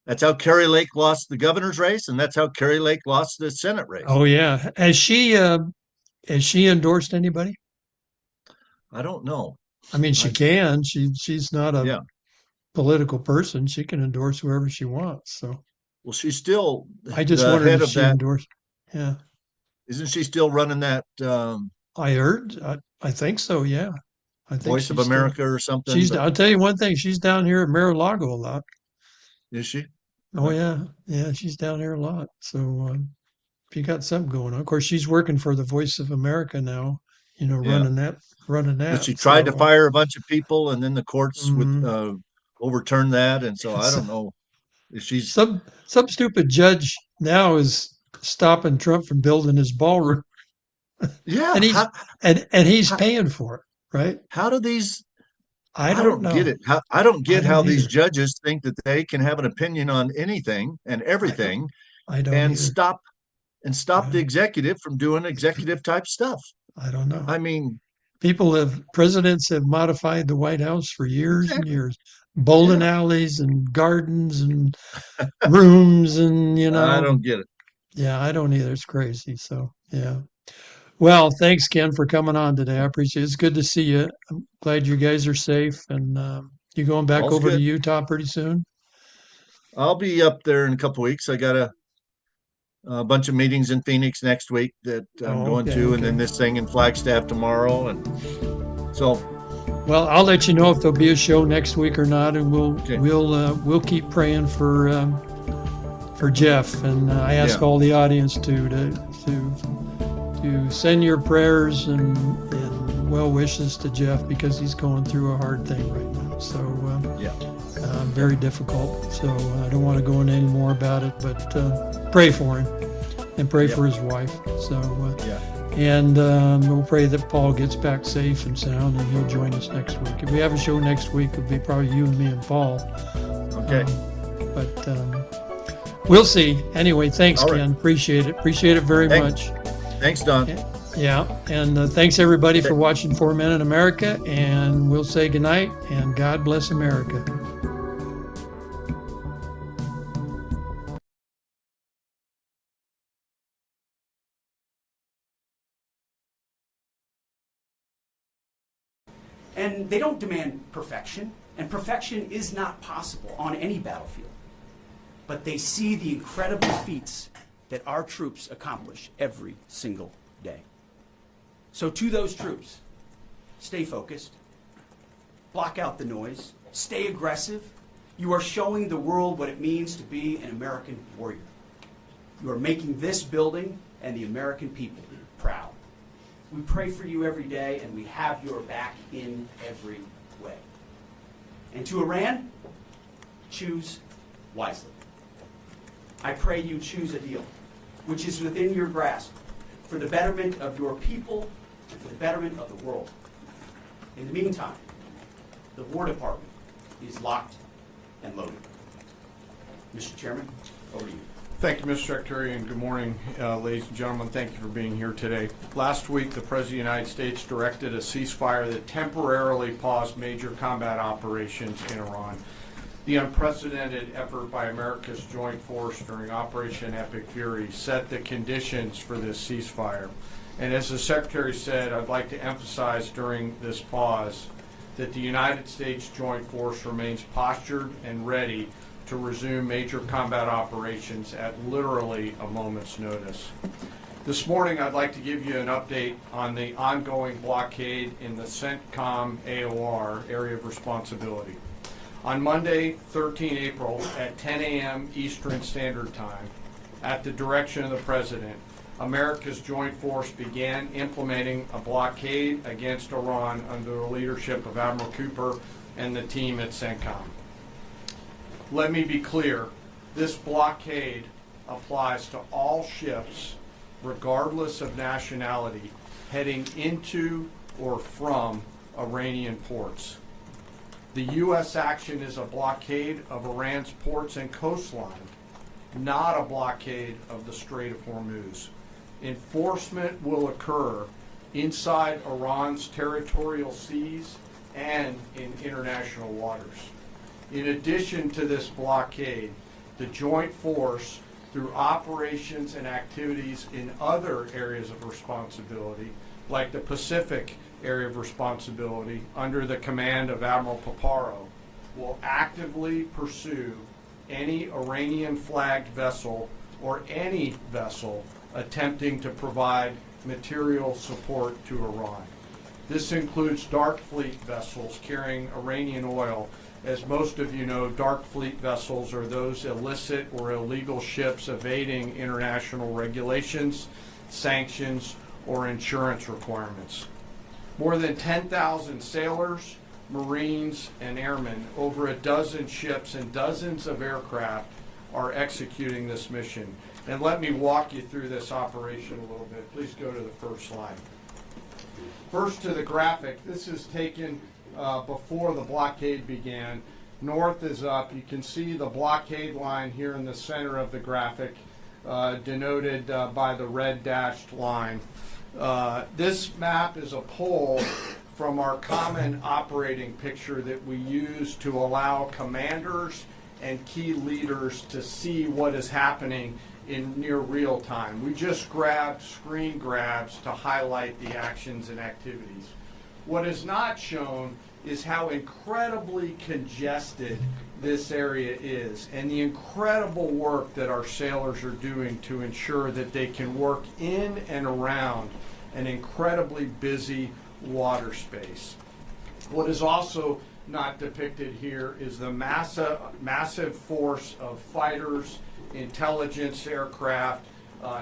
That's how Kerry Lake lost the governor's race, and that's how Kerry Lake lost the Senate race. Oh yeah. Has she endorsed anybody? I don't know. I mean, she I can. She's not a Yeah. political person. She can endorse whoever she wants. So Well, she's still I just the wondered head if of she that. endorsed. Yeah. Isn't she still running that I heard. I think so. Yeah. I think Voice of she's still. America or something? But I'll tell you one thing. She's down here at Mar-a-Lago a lot. is she? Oh yeah, yeah. She's down here a lot. So she got something going on. Of course, she's working for the Voice of America now. Yeah. Running But that. she tried to So fire a bunch of people, and then the courts with mhm. overturned that, and so I So don't know if she's. some stupid judge now is stopping Trump from building his ballroom, Yeah. and he's How, paying for it, right? how do these I I don't don't get know. it. I don't I get how don't these either. judges think that they can have an opinion on anything and I don't. everything I don't and either. stop the Yeah, executive from doing executive type stuff. I don't know. I mean, Presidents have modified the White House for years and exactly. years. Bowling Yeah. alleys and gardens and rooms and, I don't get it. yeah, I don't either. It's crazy. So, yeah. Well, thanks, Ken, for coming on today. I appreciate it. It's good to see you. I'm glad you guys are safe. And you going back All's over to good. Utah pretty soon? I'll be up there in a couple of weeks. I got a bunch of meetings in Phoenix next week that I'm Oh, going okay, to, and then okay. this thing in Flagstaff tomorrow. And so, Well, I'll let you know if there'll be a show next week or not, and okay. we'll keep praying for Jeff. And I ask Yeah. all the audience to send your prayers and well wishes to Jeff because he's going through a hard thing right now. So Yeah. very difficult. So I don't want to go into any more about it, but pray for him and pray Yeah. for his wife. So Yeah. and we'll pray that Paul gets back safe and sound and he'll join us next week. If we have a show next week, it'll be probably you and me and Paul. Okay. But we'll see. Anyway, thanks, All right. Ken. Appreciate it. Appreciate it very Thanks. much. Thanks, Don. Yeah. And thanks, everybody, for watching 4 Men in America. And we'll say goodnight and God bless America. And they don't demand perfection, and perfection is not possible on any battlefield. But they see the incredible feats that our troops accomplish every single day. So to those troops, stay focused, block out the noise, stay aggressive. You are showing the world what it means to be an American warrior. You are making this building and the American people proud. We pray for you every day, and we have your back in every way. And to Iran, choose wisely. I pray you choose a deal which is within your grasp for the betterment of your people and for the betterment of the world. In the meantime, the War Department is locked and loaded. Mr. Chairman, over to you. Thank you, Mr. Secretary, and good morning, ladies and gentlemen. Thank you for being here today. Last week, the President of the United States directed a ceasefire that temporarily paused major combat operations in Iran. The unprecedented effort by America's joint force during Operation Epic Fury set the conditions for this ceasefire. And as the Secretary said, I'd like to emphasize during this pause that the United States Joint Force remains postured and ready to resume major combat operations at literally a moment's notice. This morning, I'd like to give you an update on the ongoing blockade in the CENTCOM AOR area of responsibility. On Monday, 13 April, at 10 a.m. Eastern Standard Time, at the direction of the President, America's joint force began implementing a blockade against Iran under the leadership of Admiral Cooper and the team at CENTCOM. Let me be clear, this blockade applies to all ships, regardless of nationality, heading into or from Iranian ports. The U.S. action is a blockade of Iran's ports and coastline, not a blockade of the Strait of Hormuz. Enforcement will occur inside Iran's territorial seas and in international waters. In addition to this blockade, the joint force, through operations and activities in other areas of responsibility, like the Pacific area of responsibility under the command of Admiral Paparo, will actively pursue any Iranian-flagged vessel or any vessel attempting to provide material support to Iran. This includes dark fleet vessels carrying Iranian oil. As most of you know, dark fleet vessels are those illicit or illegal ships evading international regulations, sanctions, or insurance requirements. More than 10,000 sailors, Marines, and airmen, over a dozen ships and dozens of aircraft are executing this mission. And let me walk you through this operation a little bit. Please go to the first slide. First to the graphic. This is taken before the blockade began. North is up. You can see the blockade line here in the center of the graphic, denoted by the red dashed line. This map is a pull from our common operating picture that we use to allow commanders and key leaders to see what is happening in near real time. We just grabbed screen grabs to highlight the actions and activities. What is not shown is how incredibly congested this area is and the incredible work that our sailors are doing to ensure that they can work in and around an incredibly busy water space. What is also not depicted here is the massive force of fighters, intelligence aircraft,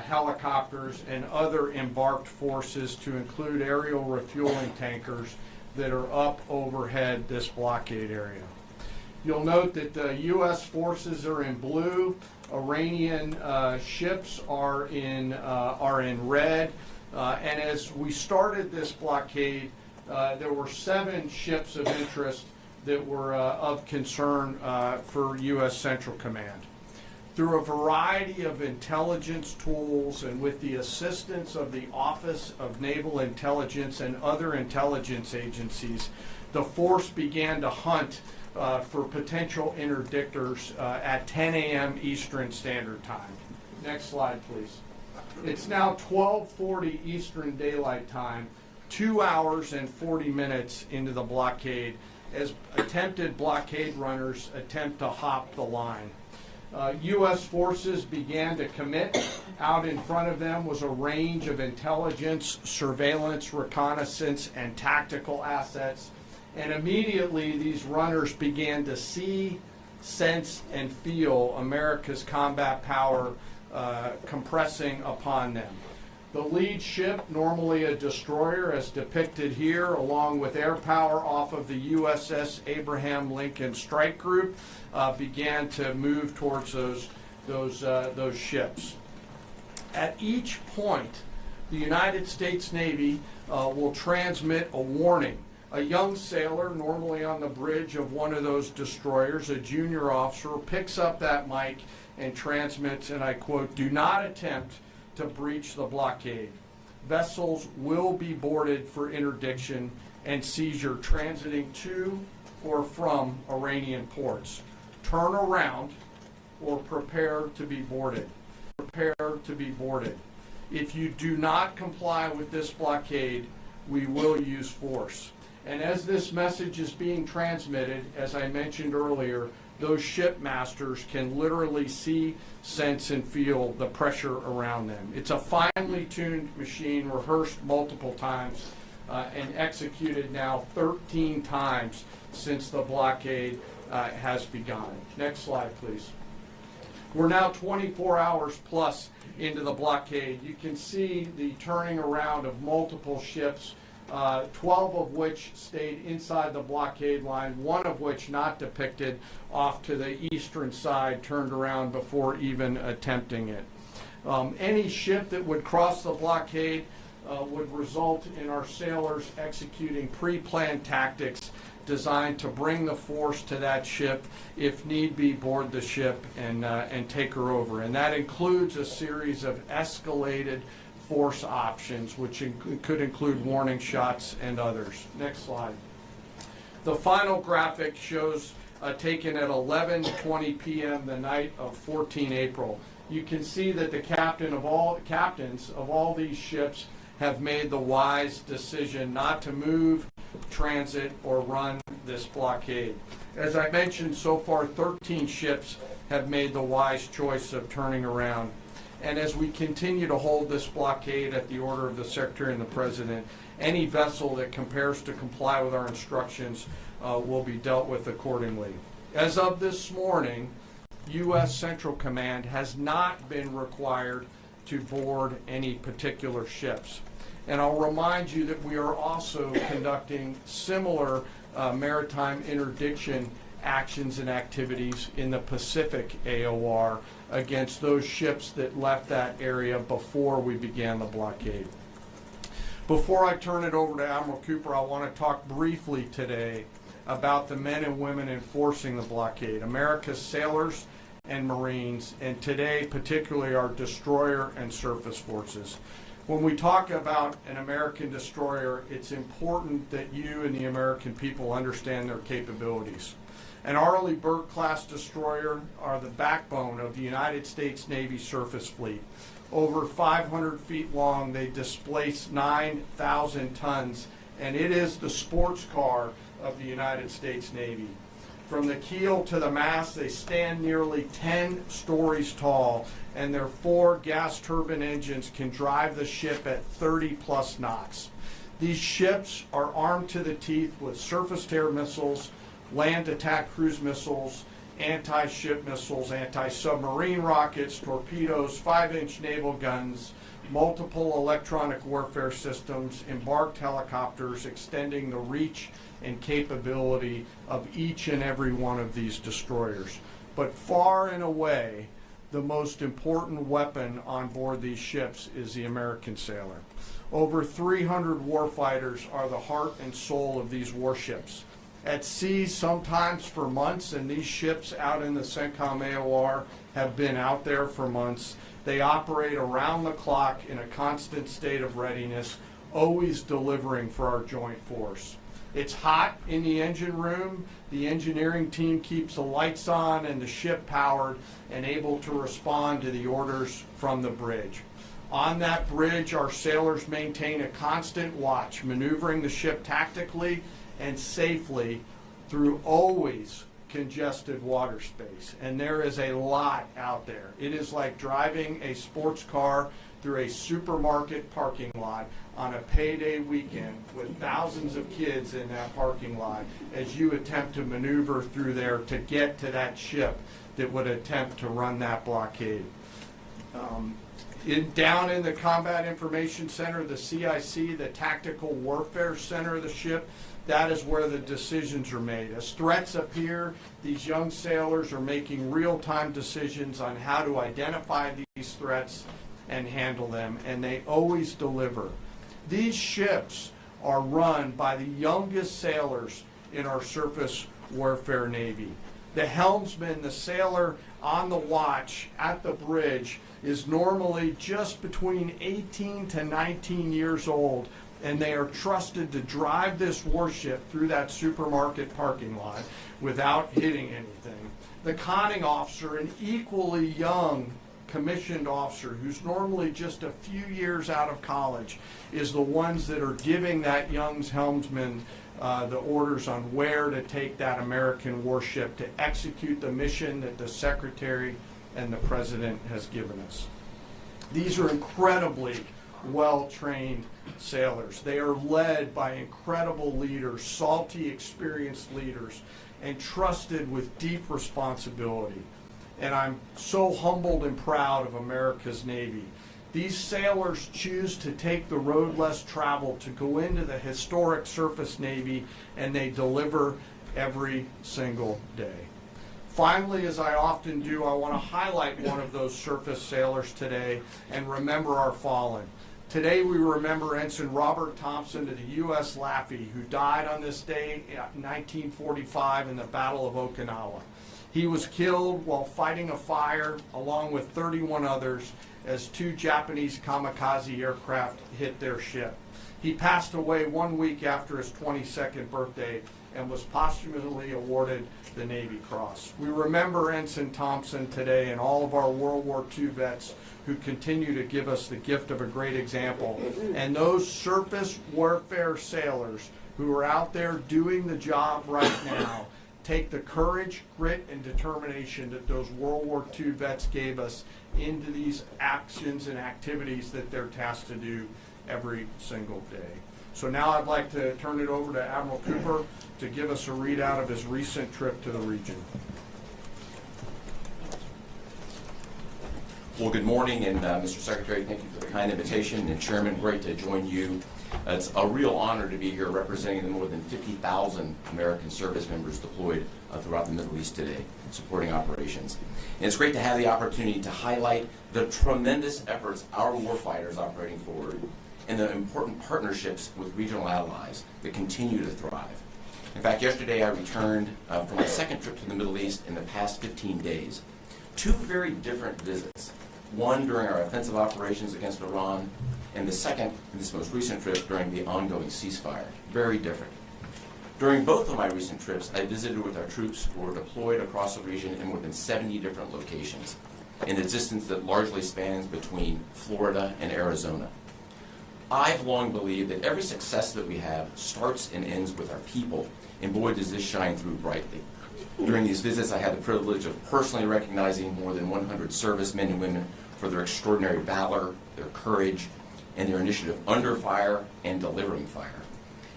helicopters, and other embarked forces, to include aerial refueling tankers that are up overhead this blockade area. You'll note that the U.S. forces are in blue, Iranian ships are in red, and as we started this blockade, there were 7 ships of interest that were of concern for U.S. Central Command. Through a variety of intelligence tools and with the assistance of the Office of Naval Intelligence and other intelligence agencies, the force began to hunt for potential interdictors at 10 a.m. Eastern Standard Time. Next slide, please. It's now 12:40 Eastern Daylight Time. 2 hours and 40 minutes into the blockade as attempted blockade runners attempt to hop the line. U.S. forces began to commit. Out in front of them was a range of intelligence, surveillance, reconnaissance, and tactical assets. And immediately these runners began to see, sense, and feel America's combat power compressing upon them. The lead ship, normally a destroyer as depicted here, along with air power off of the USS Abraham Lincoln Strike Group, began to move towards those ships. At each point, the United States Navy will transmit a warning. A young sailor, normally on the bridge of one of those destroyers, a junior officer, picks up that mic and transmits, and I quote, "Do not attempt to breach the blockade. Vessels will be boarded for interdiction and seizure transiting to or from Iranian ports. Turn around or prepare to be boarded. Prepare to be boarded. If you do not comply with this blockade, we will use force." And as this message is being transmitted, as I mentioned earlier, those shipmasters can literally see, sense, and feel the pressure around them. It's a finely tuned machine, rehearsed multiple times, and executed now 13 times since the blockade has begun. Next slide, please. We're now 24 hours plus into the blockade. You can see the turning around of multiple ships, 12 of which stayed inside the blockade line, one of which not depicted off to the eastern side, turned around before even attempting it. Any ship that would cross the blockade would result in our sailors executing pre-planned tactics designed to bring the force to that ship, if need be, board the ship and take her over. And that includes a series of escalated force options, which could include warning shots and others. Next slide. The final graphic shows taken at 11:20 p.m. the night of 14 April. You can see that the captains of all these ships have made the wise decision not to move, transit, or run this blockade. As I mentioned, so far 13 ships have made the wise choice of turning around. And as we continue to hold this blockade at the order of the Secretary and the President, any vessel that compares to comply with our instructions will be dealt with accordingly. As of this morning, U.S. Central Command has not been required to board any particular ships. And I'll remind you that we are also conducting similar maritime interdiction actions and activities in the Pacific AOR against those ships that left that area before we began the blockade. Before I turn it over to Admiral Cooper, I want to talk briefly today about the men and women enforcing the blockade, America's sailors and Marines, and today particularly our destroyer and surface forces. When we talk about an American destroyer, it's important that you and the American people understand their capabilities. An Arleigh Burke-class destroyer are the backbone of the United States Navy surface fleet. Over 500 feet long, they displace 9,000 tons, and it is the sports car of the United States Navy. From the keel to the mast, they stand nearly 10 stories tall, and their 4 gas turbine engines can drive the ship at 30-plus knots. These ships are armed to the teeth with surface-to-air missiles, land attack cruise missiles, anti-ship missiles, anti-submarine rockets, torpedoes, 5-inch naval guns, multiple electronic warfare systems, embarked helicopters, extending the reach and capability of each and every one of these destroyers. But far and away, the most important weapon on board these ships is the American sailor. Over 300 warfighters are the heart and soul of these warships. At sea, sometimes for months, and these ships out in the CENTCOM AOR have been out there for months. They operate around the clock in a constant state of readiness, always delivering for our joint force. It's hot in the engine room. The engineering team keeps the lights on and the ship powered and able to respond to the orders from the bridge. On that bridge, our sailors maintain a constant watch, maneuvering the ship tactically and safely through always congested water space. And there is a lot out there. It is like driving a sports car through a supermarket parking lot on a payday weekend with thousands of kids in that parking lot as you attempt to maneuver through there to get to that ship that would attempt to run that blockade. Down in the Combat Information Center, the CIC, the Tactical Warfare Center of the ship, that is where the decisions are made. As threats appear, these young sailors are making real-time decisions on how to identify these threats and handle them, and they always deliver. These ships are run by the youngest sailors in our surface warfare Navy. The helmsman, the sailor on the watch at the bridge, is normally just between 18 to 19 years old, and they are trusted to drive this warship through that supermarket parking lot without hitting anything. The conning officer, an equally young commissioned officer who's normally just a few years out of college, is the ones that are giving that young helmsman the orders on where to take that American warship to execute the mission that the Secretary and the President has given us. These are incredibly well-trained sailors. They are led by incredible leaders, salty, experienced leaders, and trusted with deep responsibility. And I'm so humbled and proud of America's Navy. These sailors choose to take the road less traveled to go into the historic surface Navy, and they deliver every single day. Finally, as I often do, I want to highlight one of those surface sailors today and remember our fallen. Today we remember Ensign Robert Thompson of the U.S. Laffey, who died on this day in 1945 in the Battle of Okinawa. He was killed while fighting a fire along with 31 others as 2 Japanese kamikaze aircraft hit their ship. He passed away 1 week after his 22nd birthday and was posthumously awarded the Navy Cross. We remember Ensign Thompson today and all of our World War II vets who continue to give us the gift of a great example. And those surface warfare sailors who are out there doing the job right now take the courage, grit, and determination that those World War II vets gave us into these actions and activities that they're tasked to do every single day. So now I'd like to turn it over to Admiral Cooper to give us a readout of his recent trip to the region. Well, good morning, and Mr. Secretary, thank you for the kind invitation, and Chairman, great to join you. It's a real honor to be here representing the more than 50,000 American service members deployed throughout the Middle East today, supporting operations. And it's great to have the opportunity to highlight the tremendous efforts our warfighters operating forward and the important partnerships with regional allies that continue to thrive. In fact, yesterday I returned from my second trip to the Middle East in the past 15 days. 2 very different visits. One during our offensive operations against Iran, and the second, in this most recent trip, during the ongoing ceasefire. Very different. During both of my recent trips, I visited with our troops who were deployed across the region in more than 70 different locations, in a distance that largely spans between Florida and Arizona. I've long believed that every success that we have starts and ends with our people, and boy, does this shine through brightly. During these visits, I had the privilege of personally recognizing more than 100 servicemen and women for their extraordinary valor, their courage, and their initiative under fire and delivering fire.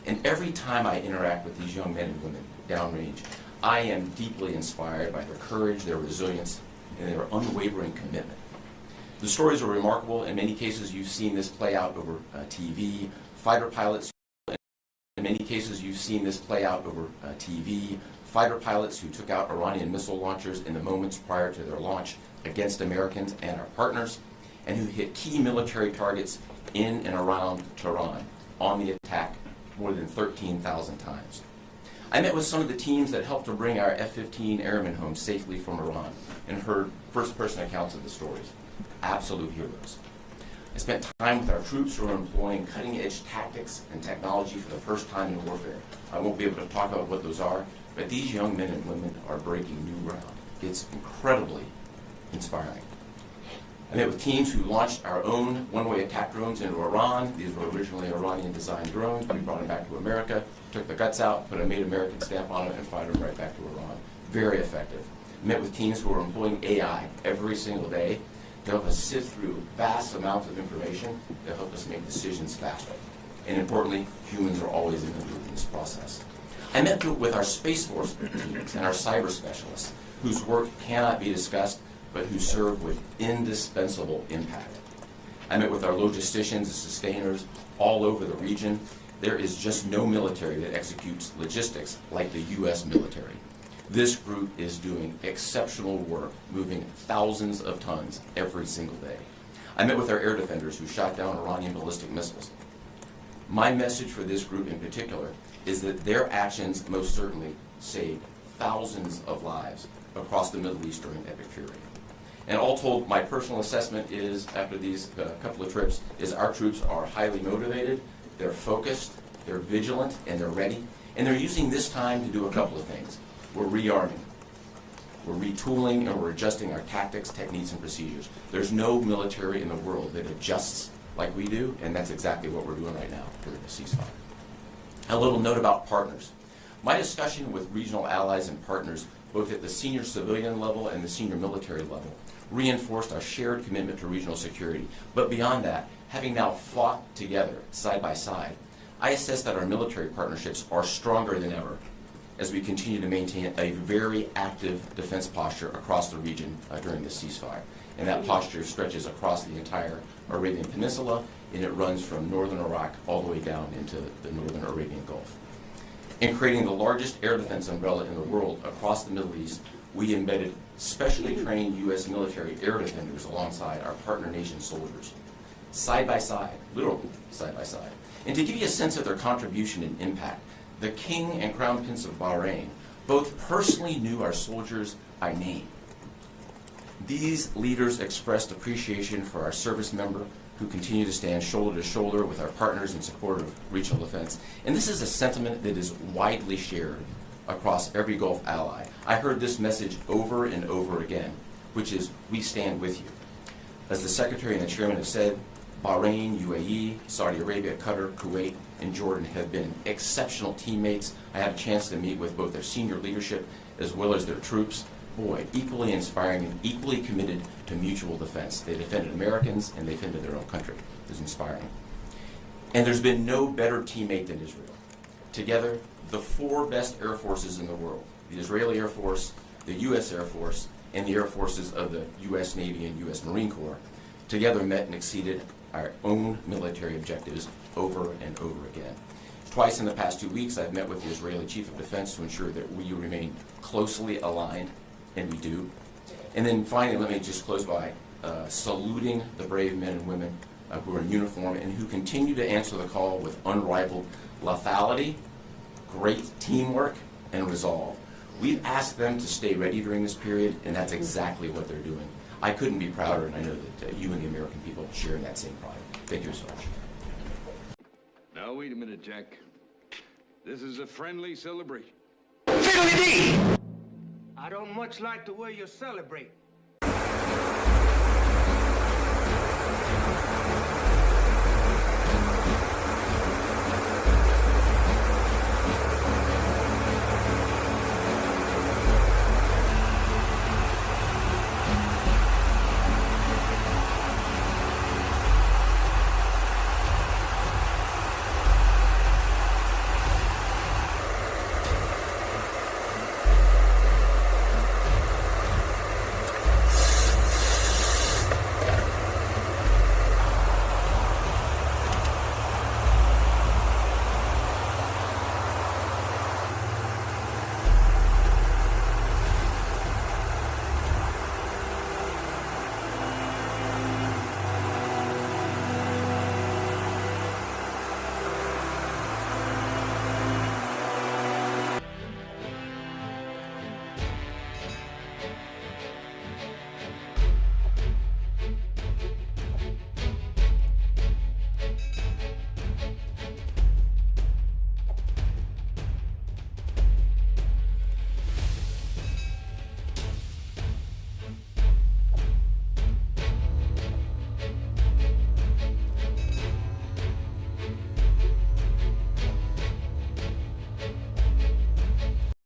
And every time I interact with these young men and women downrange, I am deeply inspired by their courage, their resilience, and their unwavering commitment. The stories are remarkable. In many cases, you've seen this play out over TV. Fighter pilots, in many cases, you've seen this play out over TV. Fighter pilots who took out Iranian missile launchers in the moments prior to their launch against Americans and our partners, and who hit key military targets in and around Tehran on the attack more than 13,000 times. I met with some of the teams that helped to bring our F-15 airmen home safely from Iran and heard first-person accounts of the stories. Absolute heroes. I spent time with our troops who are employing cutting-edge tactics and technology for the first time in warfare. I won't be able to talk about what those are, but these young men and women are breaking new ground. It's incredibly inspiring. I met with teams who launched our own one-way attack drones into Iran. These were originally Iranian-designed drones. We brought them back to America, took the guts out, put a made American stamp on them, and fired them right back to Iran. Very effective. Met with teams who are employing AI every single day to help us sift through vast amounts of information to help us make decisions faster. And importantly, humans are always in the loop in this process. I met with our Space Force teams and our cyber specialists, whose work cannot be discussed, but who serve with indispensable impact. I met with our logisticians and sustainers all over the region. There is just no military that executes logistics like the U.S. military. This group is doing exceptional work, moving thousands of tons every single day. I met with our air defenders who shot down Iranian ballistic missiles. My message for this group in particular is that their actions most certainly saved thousands of lives across the Middle East during Epic Fury. And all told, my personal assessment is, after these couple of trips, is our troops are highly motivated, they're focused, they're vigilant, and they're ready. And they're using this time to do a couple of things. We're rearming, we're retooling, and we're adjusting our tactics, techniques, and procedures. There's no military in the world that adjusts like we do, and that's exactly what we're doing right now during the ceasefire. A little note about partners. My discussion with regional allies and partners, both at the senior civilian level and the senior military level, reinforced our shared commitment to regional security. But beyond that, having now fought together, side by side, I assess that our military partnerships are stronger than ever as we continue to maintain a very active defense posture across the region during this ceasefire. And that posture stretches across the entire Arabian Peninsula, and it runs from northern Iraq all the way down into the northern Arabian Gulf. In creating the largest air defense umbrella in the world across the Middle East, we embedded specially trained U.S. military air defenders alongside our partner nation soldiers, side by side, literally side by side. And to give you a sense of their contribution and impact, the King and Crown Prince of Bahrain both personally knew our soldiers by name. These leaders expressed appreciation for our service member who continue to stand shoulder to shoulder with our partners in support of regional defense. And this is a sentiment that is widely shared across every Gulf ally. I heard this message over and over again, which is, we stand with you. As the Secretary and the Chairman have said, Bahrain, UAE, Saudi Arabia, Qatar, Kuwait, and Jordan have been exceptional teammates. I had a chance to meet with both their senior leadership as well as their troops. Boy, equally inspiring and equally committed to mutual defense. They defended Americans and they defended their own country. It was inspiring. And there's been no better teammate than Israel. Together, the four best air forces in the world, the Israeli Air Force, the U.S. Air Force, and the air forces of the U.S. Navy and U.S. Marine Corps, together met and exceeded our own military objectives over and over again. Twice in the past 2 weeks, I've met with the Israeli Chief of Defense to ensure that we remain closely aligned, and we do. And then finally, let me just close by saluting the brave men and women who are in uniform and who continue to answer the call with unrivaled lethality, great teamwork, and resolve. We've asked them to stay ready during this period, and that's exactly what they're doing. I couldn't be prouder, and I know that you and the American people share in that same pride. Thank you so much. Now, wait a minute, Jack. This is a friendly celebration. Fiddle-dee! I don't much like the way you celebrate.